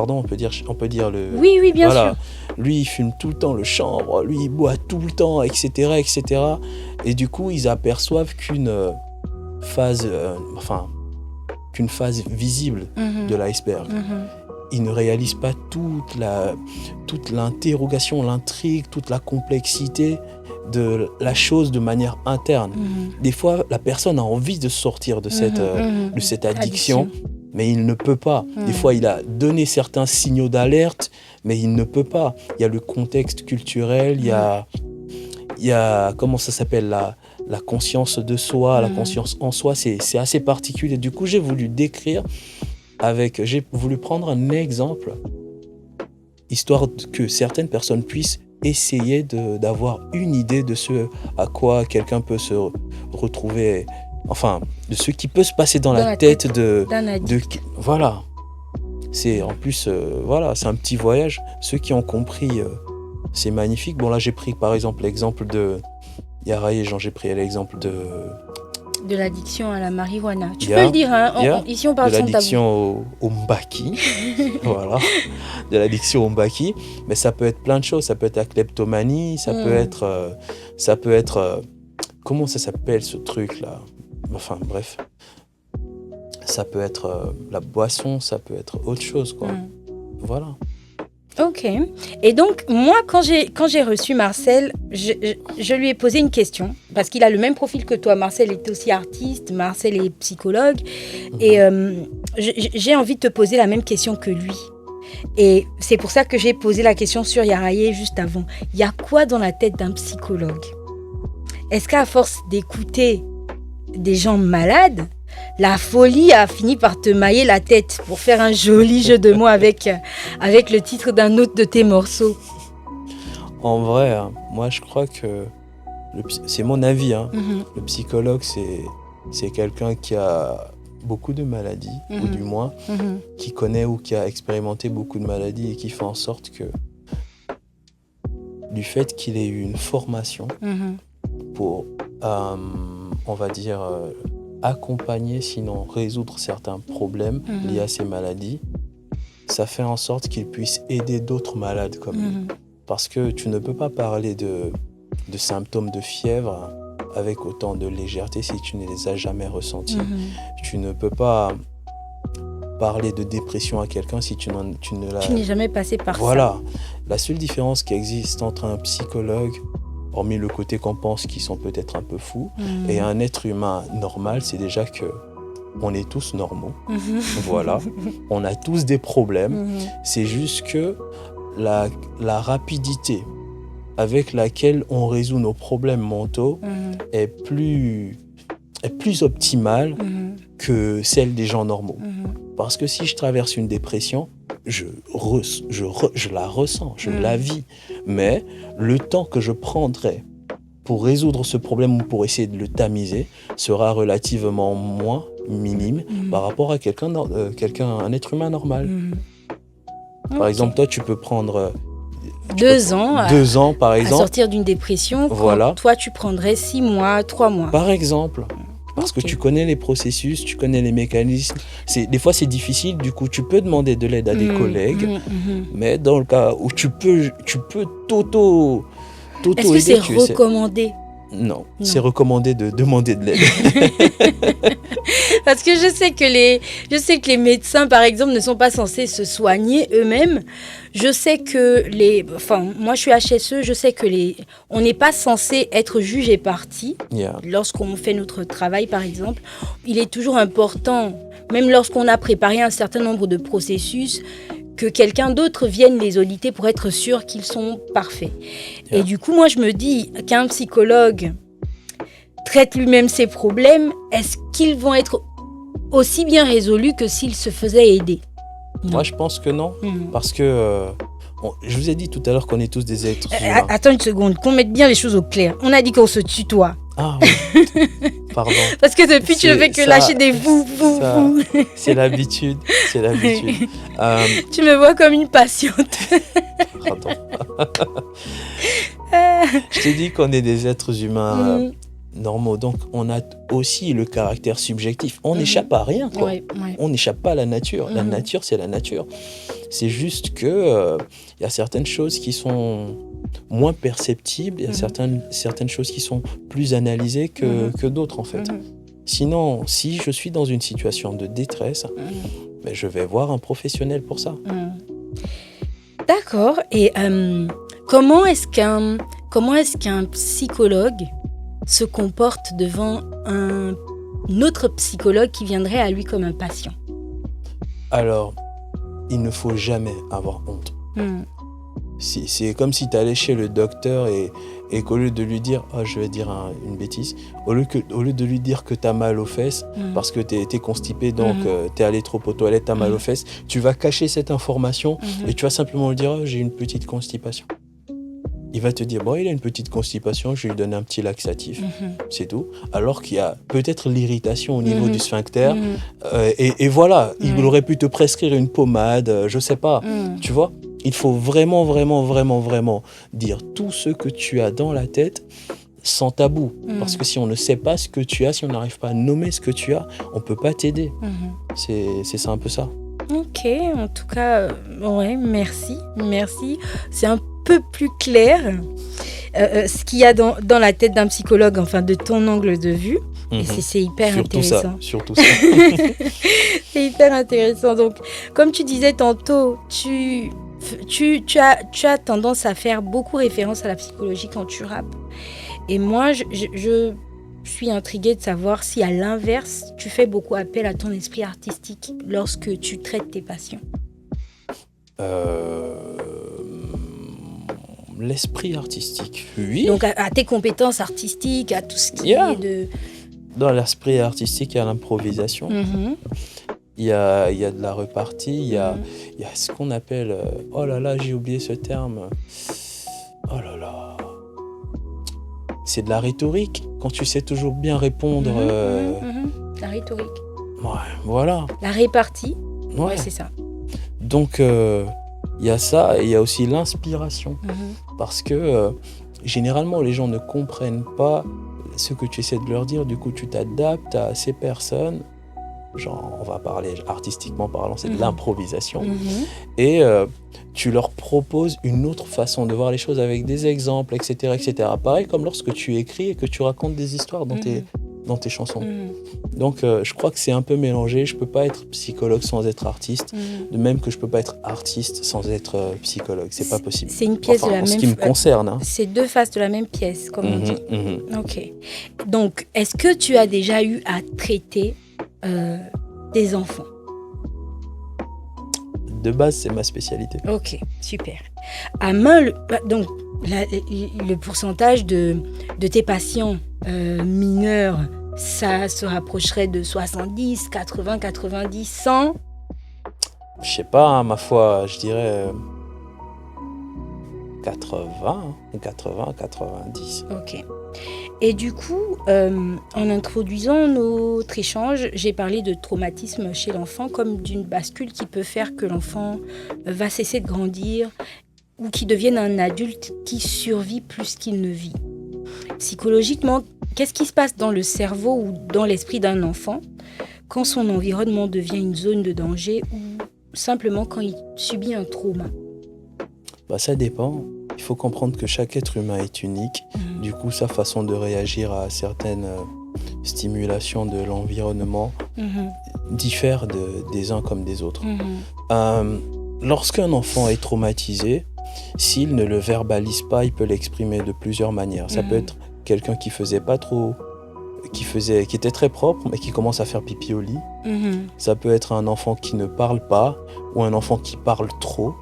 on peut dire le oui bien sûr, lui il fume tout le temps le chanvre, lui il boit tout le temps, etc. Et du coup ils aperçoivent qu'une phase visible de l'iceberg. Ils ne réalisent pas toute l'interrogation, l'intrigue, toute la complexité de la chose de manière interne. Des fois, la personne a envie de sortir de cette addiction, mais il ne peut pas. Des fois, il a donné certains signaux d'alerte, mais il ne peut pas. Il y a le contexte culturel, il y a comment ça s'appelle, la conscience de soi, la conscience en soi, c'est assez particulier. Du coup, j'ai voulu prendre un exemple, histoire que certaines personnes puissent essayer d'avoir une idée de ce à quoi quelqu'un peut se retrouver, enfin, de ce qui peut se passer dans la tête d'un addict. Voilà. C'est en plus, c'est un petit voyage. Ceux qui ont compris, c'est magnifique. Bon, là, j'ai pris par exemple l'exemple de Yaraye, j'ai pris l'exemple de l'addiction à la marijuana. Tu peux le dire, hein, ici on parle de sans tabou. De l'addiction au mbaki, voilà, de l'addiction au mbaki. Mais ça peut être plein de choses. Ça peut être la kleptomanie, ça peut être, comment ça s'appelle ce truc-là ? Enfin, bref. Ça peut être la boisson, ça peut être autre chose, quoi. Voilà. Ok. Et donc, moi, quand j'ai reçu Marcel, je lui ai posé une question, parce qu'il a le même profil que toi. Marcel est aussi artiste, Marcel est psychologue, et j'ai envie de te poser la même question que lui. Et c'est pour ça que j'ai posé la question sur Yaraye juste avant. Il y a quoi dans la tête d'un psychologue ? Est-ce qu'à force d'écouter des gens malades, la folie a fini par te mailler la tête, pour faire un joli jeu de mots avec le titre d'un autre de tes morceaux? En vrai, moi je crois que, c'est mon avis, le psychologue c'est quelqu'un qui a beaucoup de maladies, ou du moins qui connaît ou qui a expérimenté beaucoup de maladies et qui fait en sorte que du fait qu'il ait eu une formation pour, on va dire, accompagner, sinon résoudre certains problèmes liés à ces maladies, ça fait en sorte qu'il puisse aider d'autres malades comme lui. Parce que tu ne peux pas parler de symptômes de fièvre avec autant de légèreté si tu ne les as jamais ressentis. Tu ne peux pas parler de dépression à quelqu'un si tu n'es jamais passé par ça. Voilà. La seule différence qui existe entre un psychologue, hormis le côté qu'on pense qu'ils sont peut-être un peu fous, et un être humain normal, c'est déjà que on est tous normaux. Voilà. On a tous des problèmes. C'est juste que la rapidité avec laquelle on résout nos problèmes mentaux est plus optimale que celle des gens normaux. Parce que si je traverse une dépression, je la ressens, je la vis. Mais le temps que je prendrai pour résoudre ce problème ou pour essayer de le tamiser sera relativement moins minime par rapport à un être humain normal. Par exemple, toi, tu peux prendre 2 ans, 2 ans, par à exemple. sortir d'une dépression, quand Voilà. toi, tu prendrais 6 mois, 3 mois. Par exemple. Parce Ok. que tu connais les processus, tu connais les mécanismes. Des fois, c'est difficile. Du coup, tu peux demander de l'aide à des collègues. Mais dans le cas où tu peux t'auto Est-ce que aider, c'est tu essaies. recommandé? Non, c'est recommandé de demander de l'aide. Parce que je sais que les médecins, par exemple, ne sont pas censés se soigner eux-mêmes. Je sais que moi je suis HSE, je sais que on n'est pas censé être juge et partie. Yeah. Lorsqu'on fait notre travail, par exemple, il est toujours important, même lorsqu'on a préparé un certain nombre de processus, que quelqu'un d'autre vienne les auditer pour être sûr qu'ils sont parfaits. Yeah. Et du coup, moi, je me dis qu'un psychologue traite lui-même ses problèmes, est-ce qu'ils vont être aussi bien résolus que s'il se faisait aider? Non. Moi, je pense que non. Parce que je vous ai dit tout à l'heure qu'on est tous des êtres humains. Attends une seconde, qu'on mette bien les choses au clair. On a dit qu'on se tutoie. Ah oui, pardon. Parce que depuis, tu ne fais que lâcher des vous. C'est l'habitude, c'est l'habitude. Tu me vois comme une patiente. Pardon. Je t'ai dit qu'on est des êtres humains normaux, donc on a aussi le caractère subjectif. On n'échappe à rien, quoi. Ouais. On n'échappe pas à la nature. La nature, c'est la nature. C'est juste que y a certaines choses qui sont moins perceptibles, il y a certaines choses qui sont plus analysées que d'autres, en fait. Sinon, si je suis dans une situation de détresse, ben, je vais voir un professionnel pour ça. D'accord. Et comment est-ce qu'un psychologue se comporte devant un autre psychologue qui viendrait à lui comme un patient? Alors, il ne faut jamais avoir honte. C'est comme si tu allais chez le docteur et qu'au lieu de lui dire, je vais dire une bêtise, au lieu de lui dire que tu as mal aux fesses parce que tu es constipé, donc tu es allé trop aux toilettes, tu as mal aux fesses, tu vas cacher cette information et tu vas simplement lui dire, j'ai une petite constipation. Il va te dire, il a une petite constipation, je vais lui donner un petit laxatif, c'est tout. Alors qu'il y a peut-être l'irritation au niveau du sphincter. Et voilà, il aurait pu te prescrire une pommade, je sais pas, tu vois. Il faut vraiment, vraiment, vraiment, vraiment dire tout ce que tu as dans la tête sans tabou. Parce que si on ne sait pas ce que tu as, si on n'arrive pas à nommer ce que tu as, on ne peut pas t'aider. C'est ça un peu ça. Ok, en tout cas, ouais, merci. C'est un peu plus clair ce qu'il y a dans la tête d'un psychologue, enfin de ton angle de vue. Et c'est hyper intéressant. Surtout ça. C'est hyper intéressant. Donc, comme tu disais tantôt, tu as tendance à faire beaucoup référence à la psychologie quand tu rappes. Et moi, je suis intriguée de savoir si, à l'inverse, tu fais beaucoup appel à ton esprit artistique lorsque tu traites tes patients. L'esprit artistique, oui. Donc, à tes compétences artistiques, à tout ce qui est de... Dans l'esprit artistique, il y a l'improvisation. Il y a de la repartie, il y a ce qu'on appelle... oh là là, j'ai oublié ce terme. Oh là là. C'est de la rhétorique, quand tu sais toujours bien répondre. La rhétorique. Ouais, voilà. La répartie. Ouais, c'est ça. Donc, il y a ça, et il y a aussi l'inspiration. Parce que, généralement, les gens ne comprennent pas ce que tu essaies de leur dire. Du coup, tu t'adaptes à ces personnes. Genre, on va parler artistiquement parlant, c'est de l'improvisation. Et tu leur proposes une autre façon de voir les choses avec des exemples, etc. Pareil comme lorsque tu écris et que tu racontes des histoires dans tes chansons. Donc, je crois que c'est un peu mélangé. Je ne peux pas être psychologue sans être artiste, de même que je ne peux pas être artiste sans être psychologue. C'est pas possible. C'est une pièce de la même... En ce qui me concerne. Hein. C'est deux faces de la même pièce, comme on dit. Ok. Donc, est-ce que tu as déjà eu à traiter des enfants? De base, c'est ma spécialité. Ok, super. À main, donc, le pourcentage de tes patients mineurs, ça se rapprocherait de 70, 80, 90, 100? Je sais pas, hein, ma foi, je dirais 80, 90. Ok. Et du coup, en introduisant notre échange, j'ai parlé de traumatisme chez l'enfant comme d'une bascule qui peut faire que l'enfant va cesser de grandir ou qui devienne un adulte qui survit plus qu'il ne vit. Psychologiquement, qu'est-ce qui se passe dans le cerveau ou dans l'esprit d'un enfant quand son environnement devient une zone de danger ou simplement quand il subit un trauma? Ça dépend. Il faut comprendre que chaque être humain est unique. Du coup, sa façon de réagir à certaines stimulations de l'environnement diffère des uns comme des autres. Lorsqu'un enfant est traumatisé, s'il ne le verbalise pas, il peut l'exprimer de plusieurs manières. Ça peut être quelqu'un qui était très propre, mais qui commence à faire pipi au lit. Ça peut être un enfant qui ne parle pas, ou un enfant qui parle trop,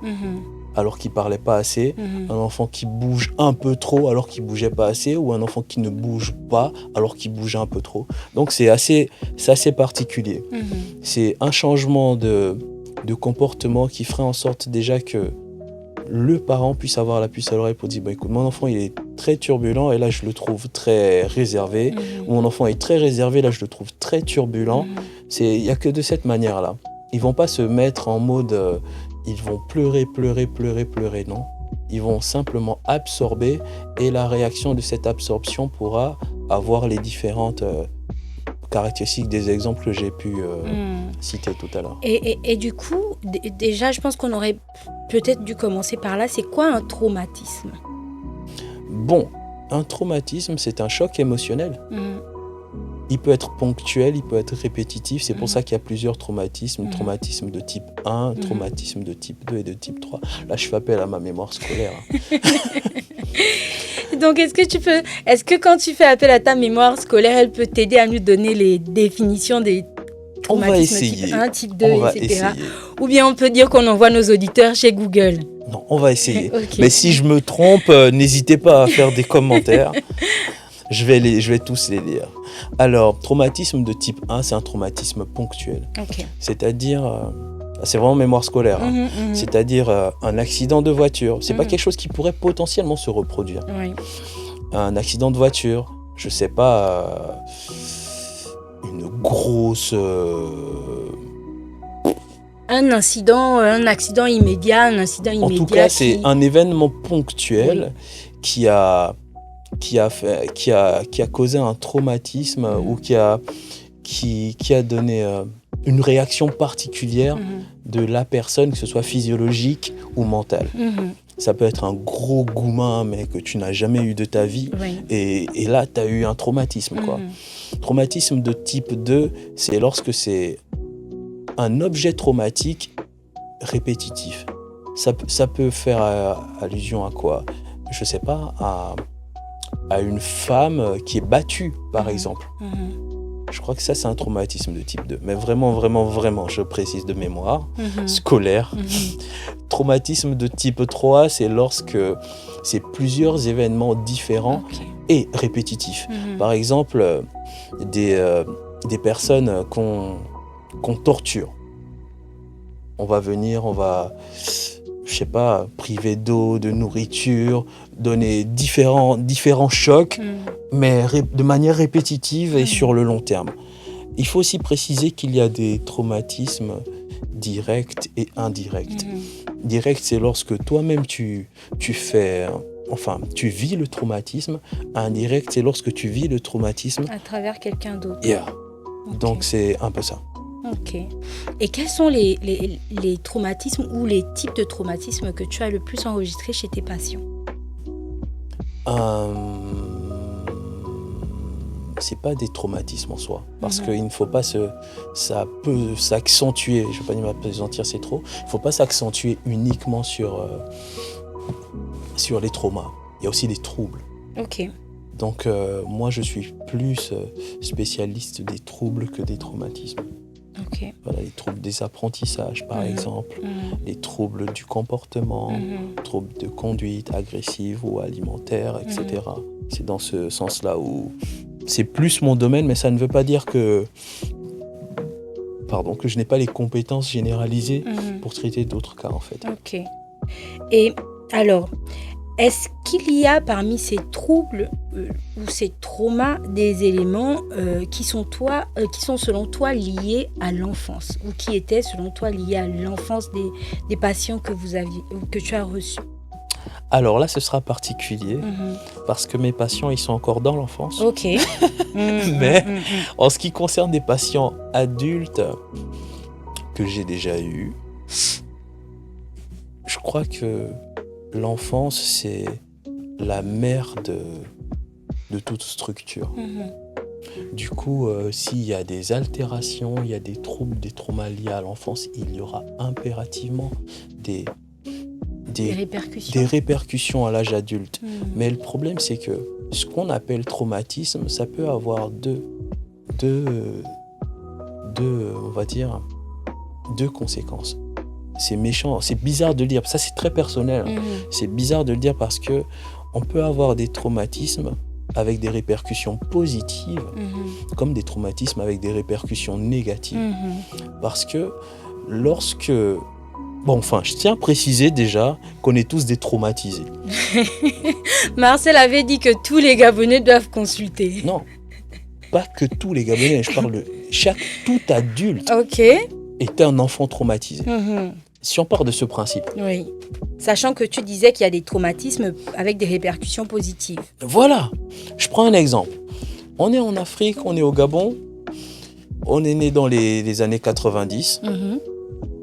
alors qu'il ne parlait pas assez. Un enfant qui bouge un peu trop, alors qu'il ne bougeait pas assez, ou un enfant qui ne bouge pas, alors qu'il bougeait un peu trop. Donc c'est assez particulier. C'est un changement de comportement qui ferait en sorte déjà que le parent puisse avoir la puce à l'oreille pour dire écoute, mon enfant il est très turbulent et là je le trouve très réservé, ou mon enfant est très réservé, là je le trouve très turbulent. Il n'y a que de cette manière-là. Ils ne vont pas se mettre en mode ils vont pleurer, non. Ils vont simplement absorber, et la réaction de cette absorption pourra avoir les différentes caractéristiques des exemples que j'ai pu citer tout à l'heure. Et du coup, déjà, je pense qu'on aurait peut-être dû commencer par là. C'est quoi un traumatisme ? Bon, un traumatisme, c'est un choc émotionnel. Il peut être ponctuel, il peut être répétitif. C'est pour ça qu'il y a plusieurs traumatismes. Traumatisme de type 1, traumatisme de type 2 et de type 3. Là, je fais appel à ma mémoire scolaire. Donc, est-ce que quand tu fais appel à ta mémoire scolaire, elle peut t'aider à nous donner les définitions des traumatismes type 1, type 2, etc. Ou bien on peut dire qu'on envoie nos auditeurs chez Google. Non, on va essayer. Okay. Mais si je me trompe, n'hésitez pas à faire des commentaires. Je vais tous les lire. Alors, traumatisme de type 1, c'est un traumatisme ponctuel. Okay. C'est-à-dire, c'est vraiment mémoire scolaire. C'est-à-dire un accident de voiture. C'est pas quelque chose qui pourrait potentiellement se reproduire. Oui. Un accident de voiture, je sais pas, une grosse... Un accident immédiat, En tout cas, c'est un événement ponctuel qui a causé un traumatisme ou qui a donné une réaction particulière de la personne, que ce soit physiologique ou mentale. Ça peut être un gros goumin, mais que tu n'as jamais eu de ta vie. Oui. Et là, tu as eu un traumatisme. Traumatisme de type 2, c'est lorsque c'est un objet traumatique répétitif. Ça peut faire allusion à quoi ? Je ne sais pas, à une femme qui est battue, par exemple. Je crois que ça, c'est un traumatisme de type 2. Mais vraiment, vraiment, vraiment, je précise de mémoire, scolaire. Traumatisme de type 3, c'est lorsque c'est plusieurs événements différents et répétitifs. Par exemple, des personnes qu'on torture. On va venir, je sais pas, priver d'eau, de nourriture, donner différents chocs, mais de manière répétitive et sur le long terme. Il faut aussi préciser qu'il y a des traumatismes directs et indirects. Direct, c'est lorsque toi-même tu vis le traumatisme. Indirect, c'est lorsque tu vis le traumatisme à travers quelqu'un d'autre. Yeah. Okay. Donc c'est un peu ça. Ok. Et quels sont les traumatismes ou les types de traumatismes que tu as le plus enregistrés chez tes patients ? C'est pas des traumatismes en soi, parce qu'il ne faut pas ça peut s'accentuer, je ne vais pas dire m'appesantir, c'est trop, il ne faut pas s'accentuer uniquement sur les traumas. Il y a aussi des troubles. Ok. Donc moi je suis plus spécialiste des troubles que des traumatismes. Okay. Voilà, les troubles des apprentissages, par exemple, les troubles du comportement, troubles de conduite agressive ou alimentaire, etc. C'est dans ce sens-là où c'est plus mon domaine, mais ça ne veut pas dire que je n'ai pas les compétences généralisées pour traiter d'autres cas, en fait. Ok. Et alors, est-ce qu'il y a parmi ces troubles ou ces traumas des éléments qui sont selon toi liés à l'enfance ou qui étaient selon toi liés à l'enfance des patients que tu as reçus ? Alors là, ce sera particulier parce que mes patients, ils sont encore dans l'enfance. Ok. Mais en ce qui concerne des patients adultes que j'ai déjà eus, je crois que l'enfance, c'est la mère de toute structure. Du coup, s'il y a des altérations, il y a des troubles, des traumas liés à l'enfance, il y aura impérativement des répercussions à l'âge adulte. Mais le problème, c'est que ce qu'on appelle traumatisme, ça peut avoir on va dire, deux conséquences. C'est méchant, c'est bizarre de le dire, ça c'est très personnel. C'est bizarre de le dire parce que on peut avoir des traumatismes avec des répercussions positives, comme des traumatismes avec des répercussions négatives. Parce que lorsque... Bon, enfin, je tiens à préciser déjà qu'on est tous des traumatisés. Marcel avait dit que tous les Gabonais doivent consulter. Non, pas que tous les Gabonais, je parle de tout adulte est un enfant traumatisé. Si on part de ce principe. Oui, sachant que tu disais qu'il y a des traumatismes avec des répercussions positives. Voilà, je prends un exemple. On est en Afrique, on est au Gabon, on est né dans les années 90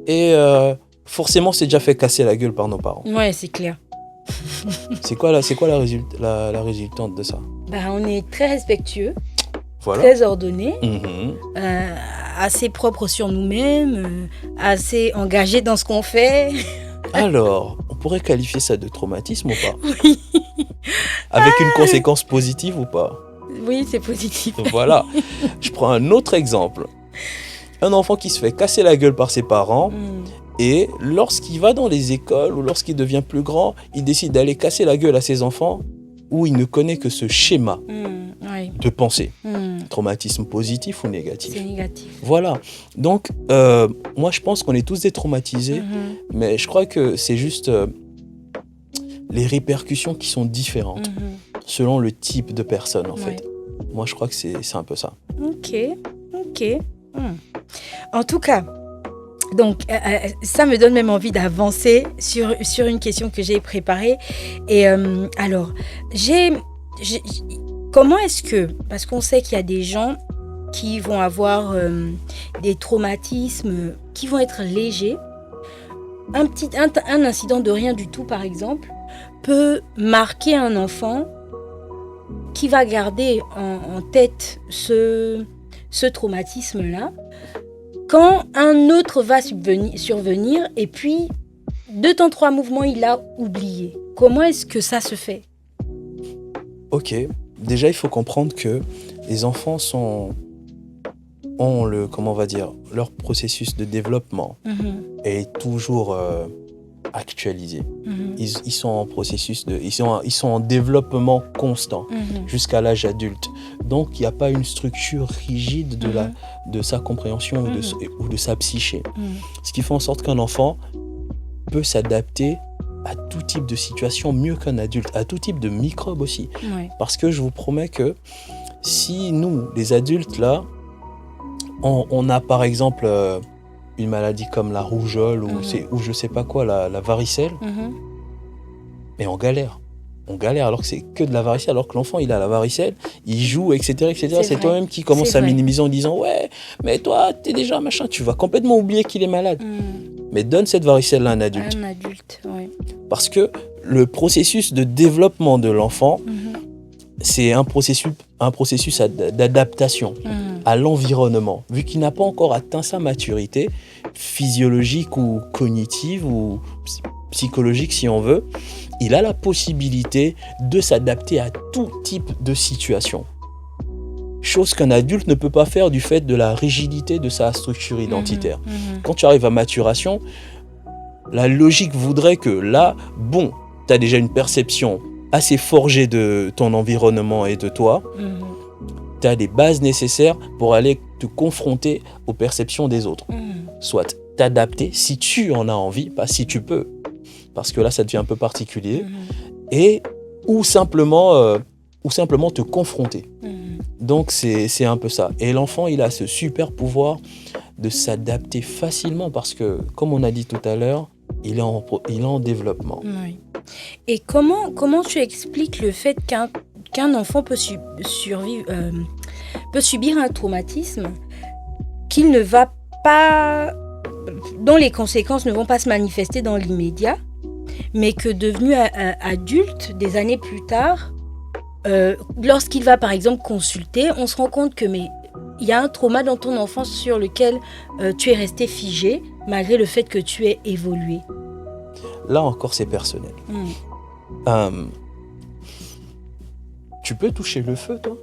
et forcément, on s'est déjà fait casser la gueule par nos parents. Ouais, c'est clair. C'est quoi la résultante de ça? On est très respectueux, voilà. Très ordonné, assez propre sur nous-mêmes, assez engagé dans ce qu'on fait. Alors, on pourrait qualifier ça de traumatisme ou pas? Oui. Avec une conséquence positive ou pas? Oui, c'est positif. Voilà. Je prends un autre exemple. Un enfant qui se fait casser la gueule par ses parents et lorsqu'il va dans les écoles ou lorsqu'il devient plus grand, il décide d'aller casser la gueule à ses enfants où il ne connaît que ce schéma de pensée. Traumatisme positif ou négatif? C'est négatif. Voilà. Donc, moi, je pense qu'on est tous détraumatisés, mais je crois que c'est juste les répercussions qui sont différentes selon le type de personne, en fait. Moi, je crois que c'est un peu ça. Ok. En tout cas, donc, ça me donne même envie d'avancer sur une question que j'ai préparée. Et alors, comment est-ce que... Parce qu'on sait qu'il y a des gens qui vont avoir des traumatismes qui vont être légers. Un incident de rien du tout, par exemple, peut marquer un enfant qui va garder en tête ce traumatisme-là. Quand un autre va survenir et puis, 2 temps 3 mouvements, il a oublié. Comment est-ce que ça se fait? Ok, déjà il faut comprendre que les enfants ont leur processus de développement est toujours actualisé. Ils sont en processus ils sont en développement constant jusqu'à l'âge adulte. Donc il n'y a pas une structure rigide de sa compréhension ou de sa psyché. Ce qui fait en sorte qu'un enfant peut s'adapter à tout type de situation mieux qu'un adulte, à tout type de microbe aussi. Parce que je vous promets que si nous, les adultes là, on a par exemple une maladie comme la rougeole ou je sais pas quoi, la varicelle, mais on galère alors que c'est que de la varicelle, alors que l'enfant il a la varicelle, il joue, etc. C'est toi-même qui commence à minimiser en disant ouais, mais toi t'es déjà machin, tu vas complètement oublier qu'il est malade. Mais donne cette varicelle à un adulte. Parce que le processus de développement de l'enfant, c'est un processus d'adaptation à l'environnement. Vu qu'il n'a pas encore atteint sa maturité physiologique ou cognitive ou psychologique si on veut, il a la possibilité de s'adapter à tout type de situation. Chose qu'un adulte ne peut pas faire du fait de la rigidité de sa structure identitaire. Quand tu arrives à maturation, la logique voudrait que là, tu as déjà une perception assez forgée de ton environnement et de toi. Tu as les bases nécessaires pour aller te confronter aux perceptions des autres. Soit t'adapter si tu en as envie, pas si tu peux. Parce que là, ça devient un peu particulier. Ou simplement te confronter. Donc, c'est un peu ça. Et l'enfant, il a ce super pouvoir de s'adapter facilement parce que, comme on a dit tout à l'heure, il est en développement. Et comment tu expliques le fait qu'un enfant peut subir un traumatisme qu'il ne va pas, dont les conséquences ne vont pas se manifester dans l'immédiat, mais que devenu adulte, des années plus tard, lorsqu'il va par exemple consulter, on se rend compte que il y a un trauma dans ton enfance sur lequel tu es resté figé, malgré le fait que tu aies évolué. Là encore, c'est personnel. Tu peux toucher le feu, toi ?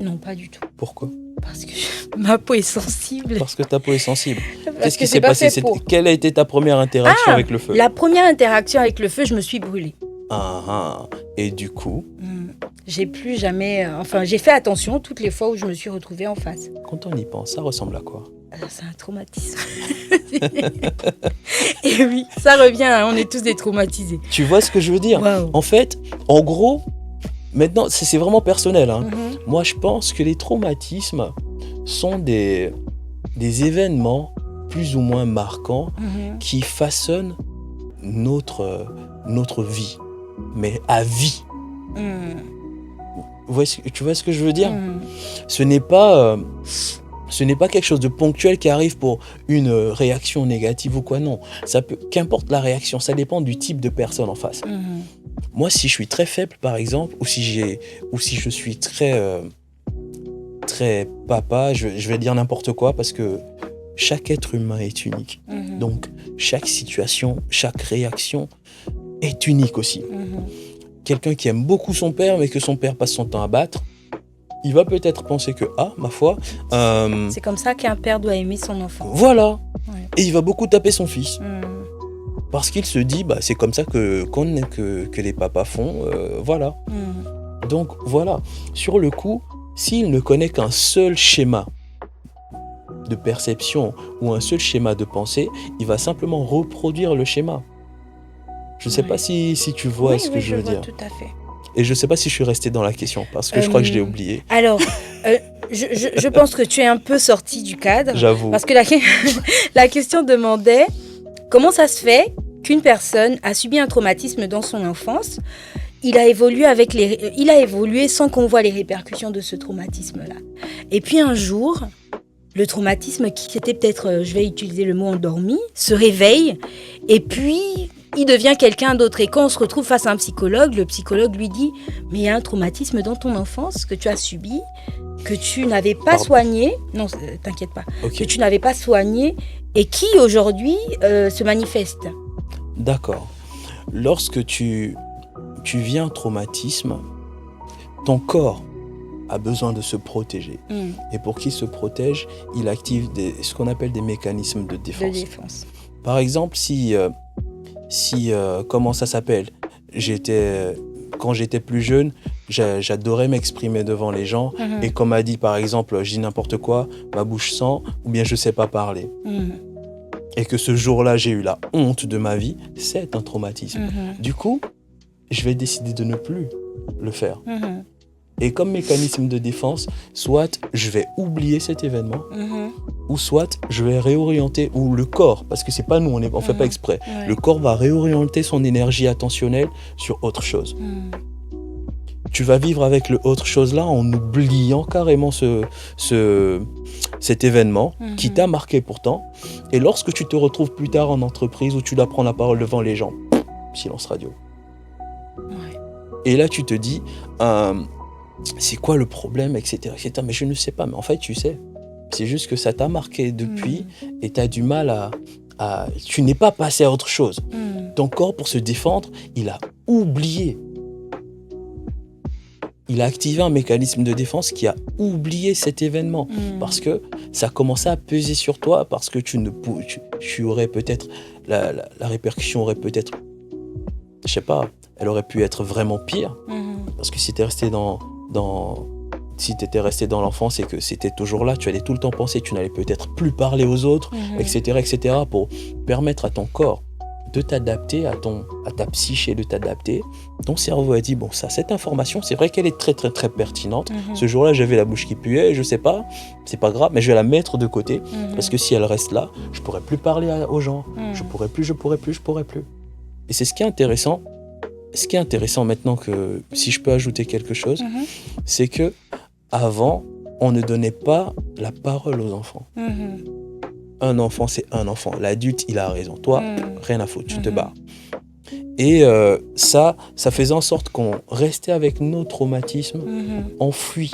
Non, pas du tout. Pourquoi ? Parce que ma peau est sensible. Parce que ta peau est sensible. Parce Qu'est-ce que qui c'est s'est pas passé ? fait pour. Quelle a été ta première interaction avec le feu ? La première interaction avec le feu, je me suis brûlée. Et du coup, j'ai plus jamais... j'ai fait attention toutes les fois où je me suis retrouvée en face. quand on y pense, ça ressemble à quoi ? C'est un traumatisme. Et oui, ça revient, hein, on est tous des traumatisés. Tu vois ce que je veux dire ? Wow. En fait, en gros, maintenant, c'est vraiment personnel. Hein. Moi, je pense que les traumatismes sont des événements plus ou moins marquants qui façonnent notre vie, mais à vie. Tu vois ce que je veux dire ? Ce n'est pas quelque chose de ponctuel qui arrive pour une réaction négative ou quoi, non. Qu'importe la réaction, ça dépend du type de personne en face. Moi, si je suis très faible, par exemple, ou si je suis très papa, je vais dire n'importe quoi parce que chaque être humain est unique. Donc, chaque situation, chaque réaction est unique aussi. Quelqu'un qui aime beaucoup son père, mais que son père passe son temps à battre, il va peut-être penser que, ma foi... c'est comme ça qu'un père doit aimer son enfant. Voilà. Ouais. Et il va beaucoup taper son fils. Parce qu'il se dit, c'est comme ça que les papas font. Voilà. Donc, voilà. Sur le coup, s'il ne connaît qu'un seul schéma de perception ou un seul schéma de pensée, il va simplement reproduire le schéma. Je ne sais pas si tu vois ce que je veux dire. Tout à fait. Et je ne sais pas si je suis resté dans la question, parce que je crois que je l'ai oublié. Alors, je pense que tu es un peu sorti du cadre. J'avoue. Parce que la question demandait comment ça se fait qu'une personne a subi un traumatisme dans son enfance. Il a évolué sans qu'on voit les répercussions de ce traumatisme-là. Et puis un jour, le traumatisme qui s'était peut-être, je vais utiliser le mot endormi, se réveille et puis il devient quelqu'un d'autre. Et quand on se retrouve face à un psychologue, le psychologue lui dit « Mais il y a un traumatisme dans ton enfance que tu as subi, que tu n'avais pas soigné. » Non, t'inquiète pas. Okay. Que tu n'avais pas soigné et qui aujourd'hui se manifeste. D'accord. Lorsque tu vis un traumatisme, ton corps a besoin de se protéger. Et pour qu'il se protège, il active ce qu'on appelle des mécanismes de défense. Par exemple, si comment ça s'appelle ? Quand j'étais plus jeune, j'adorais m'exprimer devant les gens. Et comme a dit, par exemple, je dis n'importe quoi, ma bouche sent, ou bien je sais pas parler. Et que ce jour-là, j'ai eu la honte de ma vie, c'est un traumatisme. Du coup, je vais décider de ne plus le faire. Et comme mécanisme de défense, soit je vais oublier cet événement, ou soit je vais réorienter, ou le corps, parce que c'est pas nous, on ne fait pas exprès. Ouais. Le corps va réorienter son énergie attentionnelle sur autre chose. Tu vas vivre avec le autre chose-là en oubliant carrément cet événement qui t'a marqué pourtant. Et lorsque tu te retrouves plus tard en entreprise où tu dois prendre la parole devant les gens, silence radio. Ouais. Et là, tu te dis... c'est quoi le problème, etc., etc. Mais je ne sais pas, mais en fait, tu sais. C'est juste que ça t'a marqué depuis et tu as du mal à... Tu n'es pas passé à autre chose. Ton corps, pour se défendre, il a oublié. Il a activé un mécanisme de défense qui a oublié cet événement. Parce que ça commençait à peser sur toi, parce que tu aurais peut-être... La répercussion aurait peut-être... Je sais pas, elle aurait pu être vraiment pire. Parce que si tu es resté si tu étais resté dans l'enfance et que c'était toujours là, tu allais tout le temps penser, tu n'allais peut-être plus parler aux autres, etc., pour permettre à ton corps de t'adapter, à ta psyché de t'adapter. Ton cerveau a dit, bon, cette information, c'est vrai qu'elle est très, très, très pertinente. Ce jour-là, j'avais la bouche qui puait, je sais pas, c'est pas grave, mais je vais la mettre de côté, parce que si elle reste là, je pourrais plus parler aux gens, je pourrais plus. Et c'est ce qui est intéressant, ce qui est intéressant maintenant, que si je peux ajouter quelque chose, c'est que avant, on ne donnait pas la parole aux enfants. Un enfant, c'est un enfant. L'adulte, il a raison. Toi, rien à foutre, tu te barres. Et ça faisait en sorte qu'on restait avec nos traumatismes enfouis,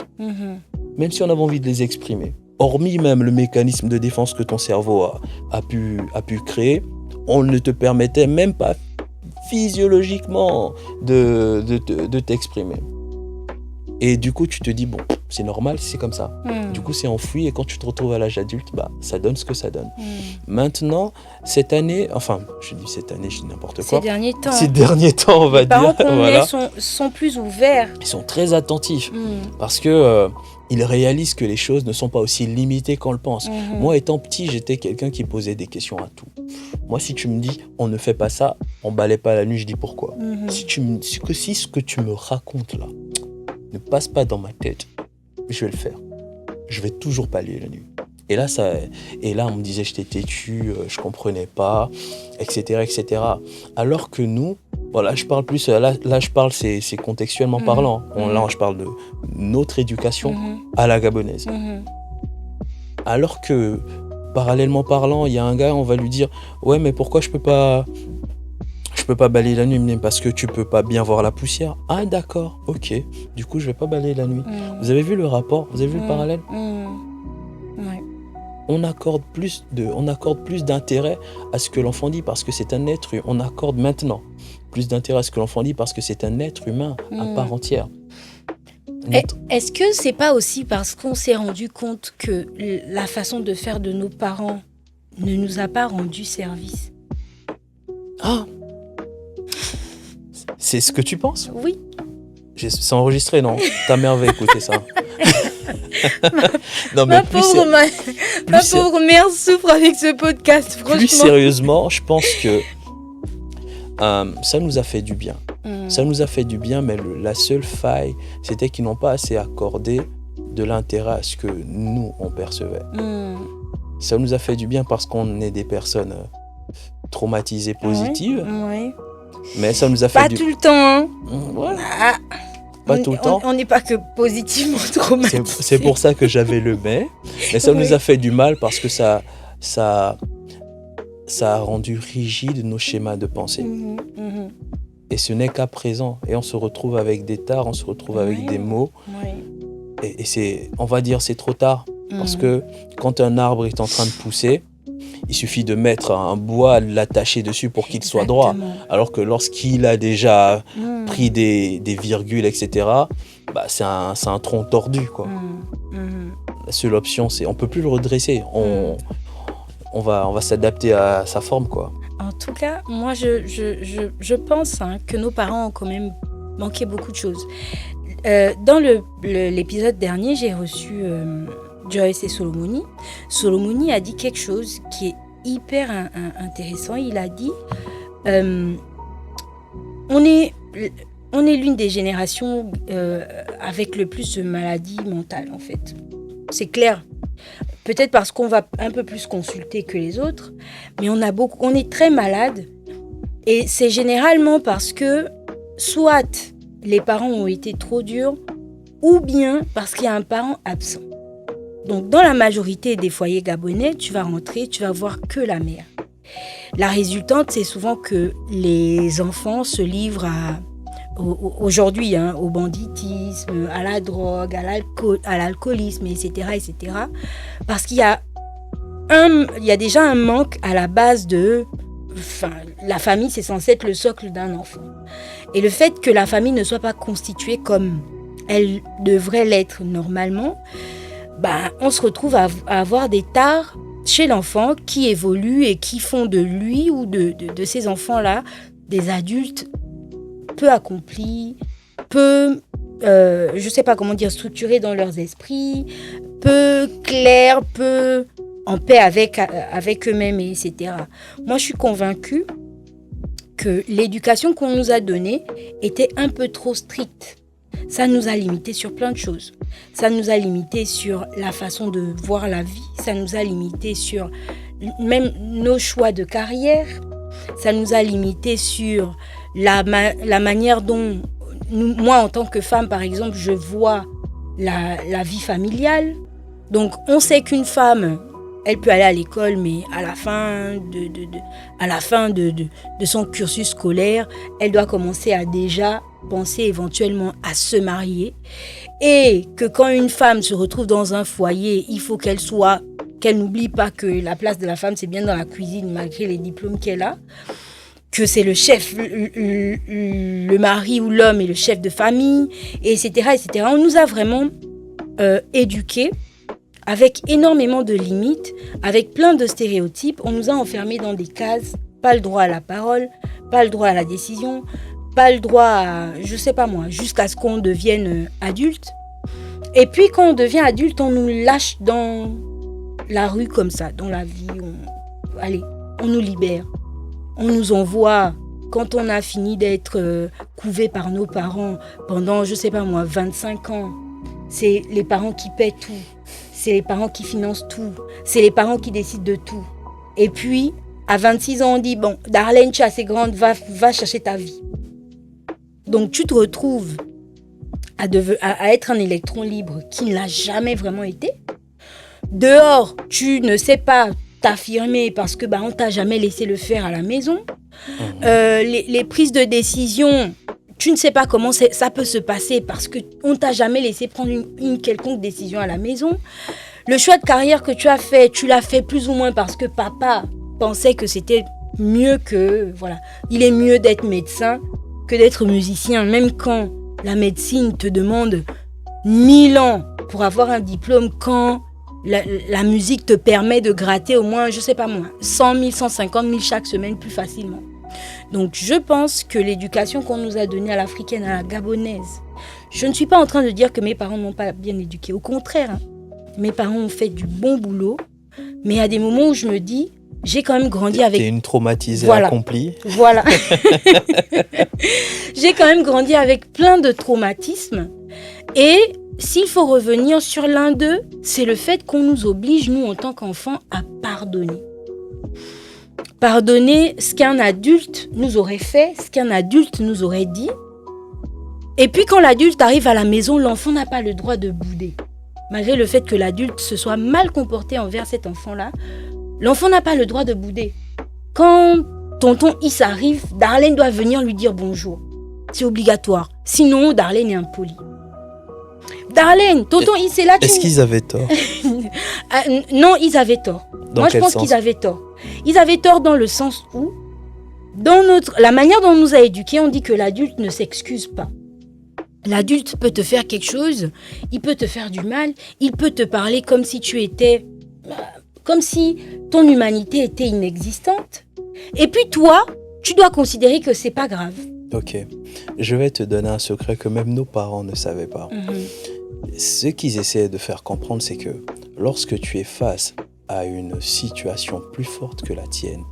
même si on avait envie de les exprimer. Hormis même le mécanisme de défense que ton cerveau a pu créer, on ne te permettait même pas physiologiquement de t'exprimer. Et du coup, tu te dis, bon, c'est normal, c'est comme ça. Du coup, c'est enfoui, et quand tu te retrouves à l'âge adulte, ça donne ce que ça donne. Maintenant, cette année, je dis n'importe quoi. Ces derniers temps, on va dire. Les parents qu'on est sont plus ouverts. Ils sont très attentifs, parce que ils réalisent que les choses ne sont pas aussi limitées qu'on le pense. Moi, étant petit, j'étais quelqu'un qui posait des questions à tout. Moi, si tu me dis, on ne fait pas ça, on balaie pas la nuit, je dis pourquoi. Si ce que tu me racontes là ne passe pas dans ma tête, je vais le faire. Je vais toujours balayer la nuit. Et là, on me disait, j'étais têtu, je comprenais pas, etc., etc. Alors que nous, voilà, je parle plus, là je parle, c'est contextuellement parlant. Là, je parle de notre éducation à la gabonaise. Alors que, parallèlement parlant, il y a un gars, on va lui dire, ouais, mais pourquoi je peux pas balayer la nuit? Parce que tu peux pas bien voir la poussière. Ah d'accord, ok. Du coup, je vais pas balayer la nuit. Vous avez vu le rapport? Vous avez vu le parallèle? Ouais. On accorde plus d'intérêt à ce que l'enfant dit parce que c'est un être humain. On accorde maintenant plus d'intérêt à ce que l'enfant dit parce que c'est un être humain à part entière. Est-ce que c'est pas aussi parce qu'on s'est rendu compte que la façon de faire de nos parents ne nous a pas rendu service? Ah, c'est ce que tu penses? Oui. C'est enregistré, non? Ta mère va écouter ça. Non, ma pauvre mère souffre avec ce podcast, franchement. Plus sérieusement, je pense que ça nous a fait du bien. Ça nous a fait du bien, mais la seule faille, c'était qu'ils n'ont pas assez accordé de l'intérêt à ce que nous, on percevait. Ça nous a fait du bien parce qu'on est des personnes traumatisées positives. Ouais. Mais ça nous a fait pas tout le temps, hein. Ouais. Pas tout le temps. On n'est pas que positivement traumatisés. C'est pour ça que j'avais le mais ça nous a fait du mal parce que ça a rendu rigide nos schémas de pensée. Et ce n'est qu'à présent. Et on se retrouve avec des tares, on se retrouve avec des mots. Et on va dire, c'est trop tard. Parce que quand un arbre est en train de pousser, il suffit de mettre un bois, l'attacher dessus pour qu'il soit droit. Alors que lorsqu'il a déjà pris des virgules, etc., c'est un tronc tordu, quoi. La seule option, c'est on peut plus le redresser. On va s'adapter à sa forme, quoi. En tout cas, moi, je pense que nos parents ont quand même manqué beaucoup de choses. Dans l'épisode dernier, j'ai reçu Joyce et Solomoni. Solomoni a dit quelque chose qui est hyper intéressant. Il a dit on est l'une des générations avec le plus de maladies mentales, en fait. C'est clair. Peut-être parce qu'on va un peu plus consulter que les autres, mais on est très malade. Et c'est généralement parce que soit les parents ont été trop durs, ou bien parce qu'il y a un parent absent. Donc, dans la majorité des foyers gabonais, tu vas rentrer, tu vas voir que la mère. La résultante, c'est souvent que les enfants se livrent aujourd'hui, au banditisme, à la drogue, à l'alcoolisme, etc., etc. Parce qu'il y a déjà un manque à la base de... la famille, c'est censé être le socle d'un enfant. Et le fait que la famille ne soit pas constituée comme elle devrait l'être normalement, on se retrouve à avoir des tares chez l'enfant qui évoluent et qui font de lui ou de ces enfants-là des adultes peu accomplis, peu, je sais pas comment dire, structurés dans leurs esprits, peu clairs, peu en paix avec eux-mêmes, etc. Moi, je suis convaincue que l'éducation qu'on nous a donnée était un peu trop stricte. Ça nous a limités sur plein de choses. Ça nous a limités sur la façon de voir la vie. Ça nous a limités sur même nos choix de carrière. Ça nous a limités sur la manière dont, moi en tant que femme par exemple, je vois la vie familiale. Donc on sait qu'une femme, elle peut aller à l'école, mais à la fin de son cursus scolaire, elle doit commencer à déjà penser éventuellement à se marier. Et que quand une femme se retrouve dans un foyer, il faut qu'elle n'oublie pas que la place de la femme, c'est bien dans la cuisine, malgré les diplômes qu'elle a. Que c'est le chef, le mari ou l'homme est le chef de famille, etc., etc. On nous a vraiment éduqués avec énormément de limites, avec plein de stéréotypes. On nous a enfermés dans des cases, pas le droit à la parole, pas le droit à la décision, pas le droit à, je sais pas moi, jusqu'à ce qu'on devienne adulte. Et puis quand on devient adulte, on nous lâche dans la rue comme ça, dans la vie. On nous libère. On nous envoie, quand on a fini d'être couvé par nos parents pendant, je sais pas moi, 25 ans, c'est les parents qui paient tout. C'est les parents qui financent tout. C'est les parents qui décident de tout. Et puis, à 26 ans, on dit, bon, Darlene, tu es assez grande, va chercher ta vie. Donc, tu te retrouves à être un électron libre qui ne l'a jamais vraiment été. Dehors, tu ne sais pas t'affirmer parce que on t'a jamais laissé le faire à la maison. Les prises de décision, tu ne sais pas comment ça peut se passer parce qu'on t'a jamais laissé prendre une quelconque décision à la maison. Le choix de carrière que tu as fait, tu l'as fait plus ou moins parce que papa pensait que c'était mieux que... Voilà, il est mieux d'être médecin que d'être musicien. Même quand la médecine te demande 1000 ans pour avoir un diplôme, quand la musique te permet de gratter au moins, je sais pas moi, 100 000, 150 000 chaque semaine plus facilement. Donc je pense que l'éducation qu'on nous a donnée à l'africaine, à la gabonaise, je ne suis pas en train de dire que mes parents n'ont pas bien éduqué. Au contraire, mes parents ont fait du bon boulot, mais il y a des moments où je me dis, j'ai quand même grandi avec... T'es une traumatisée accomplie. Voilà. J'ai quand même grandi avec plein de traumatismes. Et s'il faut revenir sur l'un d'eux, c'est le fait qu'on nous oblige, nous, en tant qu'enfants, à pardonner. Pardonner ce qu'un adulte nous aurait fait, ce qu'un adulte nous aurait dit. Et puis quand l'adulte arrive à la maison, l'enfant n'a pas le droit de bouder. Malgré le fait que l'adulte se soit mal comporté envers cet enfant-là, l'enfant n'a pas le droit de bouder. Quand tonton Is arrive, Darlene doit venir lui dire bonjour. C'est obligatoire. Sinon, Darlene est impolie. Darlene, tonton Is est là. Est-ce qu'ils avaient tort? Non, ils avaient tort. Moi, je pense qu'ils avaient tort. Ils avaient tort dans le sens où, la manière dont on nous a éduqués, on dit que l'adulte ne s'excuse pas. L'adulte peut te faire quelque chose, il peut te faire du mal, il peut te parler comme si comme si ton humanité était inexistante. Et puis toi, tu dois considérer que c'est pas grave. Ok, je vais te donner un secret que même nos parents ne savaient pas. Ce qu'ils essaient de faire comprendre, c'est que lorsque tu es face à une situation plus forte que la tienne,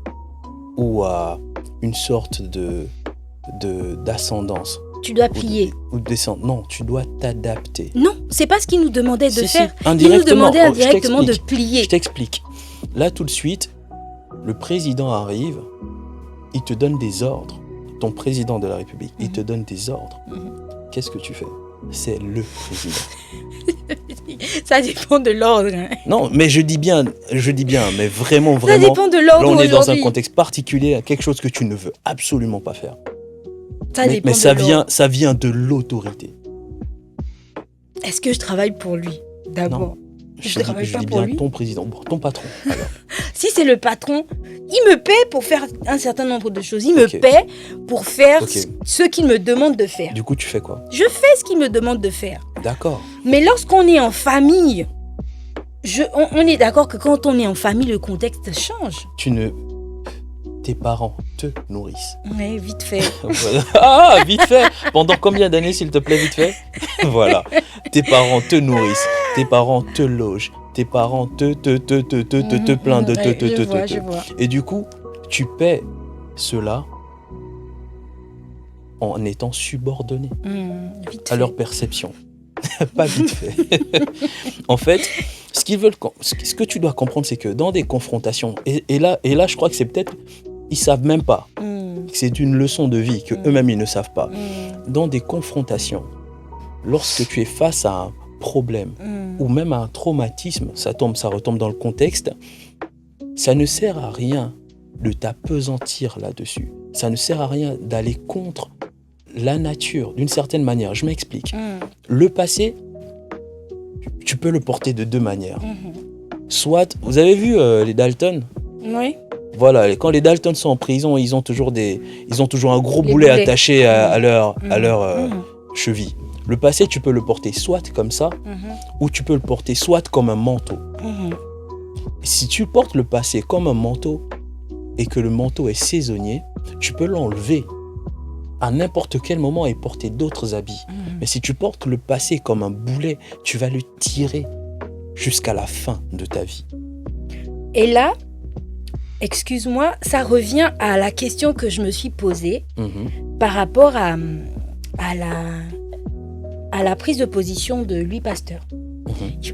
ou à une sorte d'ascendance, tu dois plier. Ou descendre. Non, tu dois t'adapter. Non, c'est pas ce qu'ils nous demandaient de faire. Ils nous demandaient indirectement de plier. Je t'explique. Là, tout de suite, le président arrive, il te donne des ordres. Ton président de la République, il te donne des ordres. Qu'est-ce que tu fais? C'est le président. Ça dépend de l'ordre. Hein. Non, mais je dis bien, mais vraiment. Ça dépend de l'ordre. Là, on est dans un contexte particulier, quelque chose que tu ne veux absolument pas faire. Mais ça vient de l'autorité. Est-ce que je travaille pour lui d'abord? Non, je travaille pas dis pour bien lui. Ton président, ton patron. Alors. Si c'est le patron, il me paie pour faire un certain nombre de choses. Il me paie pour faire ce qu'il me demande de faire. Du coup, tu fais quoi? Je fais ce qu'il me demande de faire. D'accord. Mais lorsqu'on est en famille, on est d'accord que quand on est en famille, le contexte change. Tes parents te nourrissent. Oui, vite fait. Ah, vite fait. Pendant combien d'années, s'il te plaît, vite fait? Voilà. Tes parents te nourrissent. Tes parents te logent. Tes parents te plein de Je vois. Et du coup, tu paies cela en étant subordonné à leur perception. Pas vite fait. En fait, ce que tu dois comprendre, c'est que dans des confrontations, et là, je crois que c'est peut-être, ils savent même pas. C'est une leçon de vie que eux-mêmes ils ne savent pas. Dans des confrontations, lorsque tu es face à un problème ou même à un traumatisme, ça retombe dans le contexte, ça ne sert à rien de t'appesantir là-dessus. Ça ne sert à rien d'aller contre la nature d'une certaine manière. Je m'explique. Le passé, tu peux le porter de deux manières. Soit, vous avez vu les Dalton ? Oui. Voilà, quand les Dalton sont en prison, ils ont toujours un gros boulet attaché à leur cheville. Le passé, tu peux le porter soit comme ça, ou tu peux le porter soit comme un manteau. Si tu portes le passé comme un manteau, et que le manteau est saisonnier, tu peux l'enlever à n'importe quel moment et porter d'autres habits. Mais si tu portes le passé comme un boulet, tu vas le tirer jusqu'à la fin de ta vie. Et là, excuse-moi, ça revient à la question que je me suis posée par rapport à la prise de position de Louis Pasteur.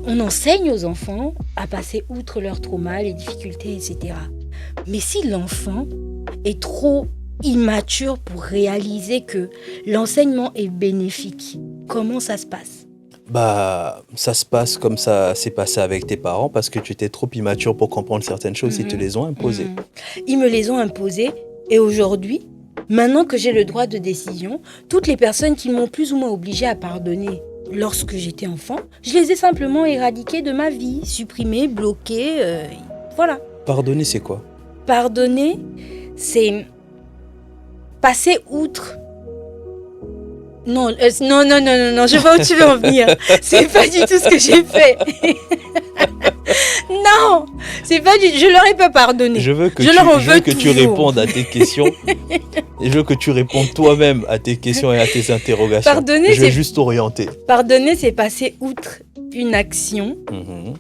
On enseigne aux enfants à passer outre leurs traumas, les difficultés, etc. Mais si l'enfant est trop immature pour réaliser que l'enseignement est bénéfique, comment ça se passe ? Ça se passe comme ça s'est passé avec tes parents parce que tu étais trop immature pour comprendre certaines choses, ils te les ont imposées. Ils me les ont imposées et aujourd'hui, maintenant que j'ai le droit de décision, toutes les personnes qui m'ont plus ou moins obligée à pardonner lorsque j'étais enfant, je les ai simplement éradiquées de ma vie, supprimées, bloquées, voilà. Pardonner, c'est quoi ? Pardonner, c'est passer outre. Non, je vois où tu veux en venir. C'est pas du tout ce que j'ai fait. Non, c'est pas du. Je leur ai pas pardonné. Je veux que tu répondes à tes questions. Et je veux que tu répondes toi-même à tes questions et à tes interrogations. Je vais juste t'orienter. Pardonner, c'est passer outre une action,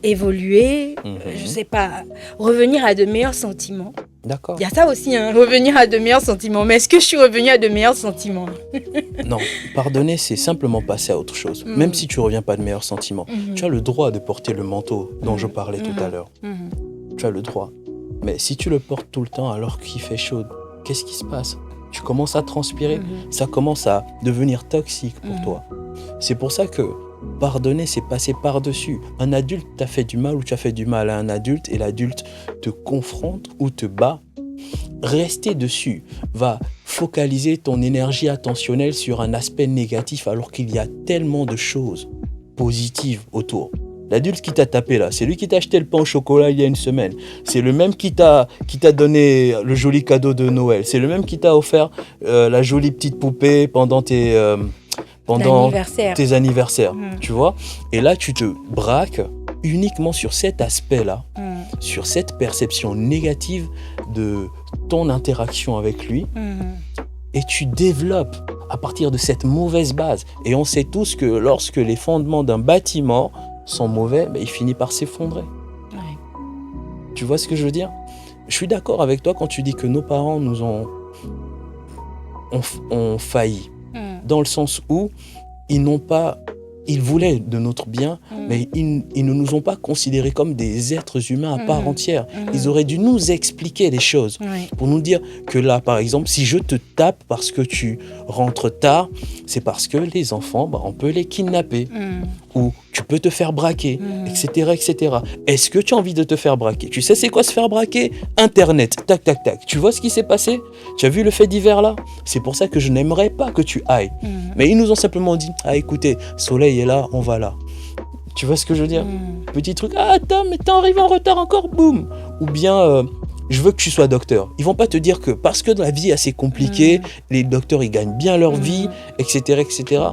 évoluer, je sais pas, revenir à de meilleurs sentiments. D'accord. Il y a ça aussi, revenir à de meilleurs sentiments. Mais est-ce que je suis revenue à de meilleurs sentiments ? Non, pardonner, c'est simplement passer à autre chose. Même si tu reviens pas à de meilleurs sentiments, tu as le droit de porter le manteau dont je parlais tout à l'heure. Tu as le droit. Mais si tu le portes tout le temps alors qu'il fait chaud, qu'est-ce qui se passe ? Tu commences à transpirer, ça commence à devenir toxique pour toi. C'est pour ça que pardonner, c'est passer par-dessus. Un adulte t'a fait du mal ou tu as fait du mal à un adulte et l'adulte te confronte ou te bat. Rester dessus va focaliser ton énergie attentionnelle sur un aspect négatif alors qu'il y a tellement de choses positives autour. L'adulte qui t'a tapé là, c'est lui qui t'a acheté le pain au chocolat il y a une semaine. C'est le même qui t'a donné le joli cadeau de Noël. C'est le même qui t'a offert la jolie petite poupée pendant tes anniversaires, tu vois. Et là, tu te braques uniquement sur cet aspect-là, sur cette perception négative de ton interaction avec lui. Et tu développes à partir de cette mauvaise base. Et on sait tous que lorsque les fondements d'un bâtiment sont mauvais, il finit par s'effondrer. Ouais. Tu vois ce que je veux dire ? Je suis d'accord avec toi quand tu dis que nos parents nous ont failli. Dans le sens où ils voulaient de notre bien, mais ils ne nous ont pas considérés comme des êtres humains à part entière. Ils auraient dû nous expliquer les choses pour nous dire que là, par exemple, si je te tape parce que tu rentres tard, c'est parce que les enfants, on peut les kidnapper ou tu peux te faire braquer, etc., etc. Est-ce que tu as envie de te faire braquer ? Tu sais c'est quoi se faire braquer ? Internet, tac, tac, tac. Tu vois ce qui s'est passé ? Tu as vu le fait divers là ? C'est pour ça que je n'aimerais pas que tu ailles. Mais ils nous ont simplement dit, écoutez, Soleil est là, on va là. Tu vois ce que je veux dire ? Petit truc, attends, mais t'es arrivé en retard encore, boum. Ou bien, je veux que tu sois docteur. Ils vont pas te dire que parce que la vie est assez compliquée, les docteurs ils gagnent bien leur vie, etc., etc.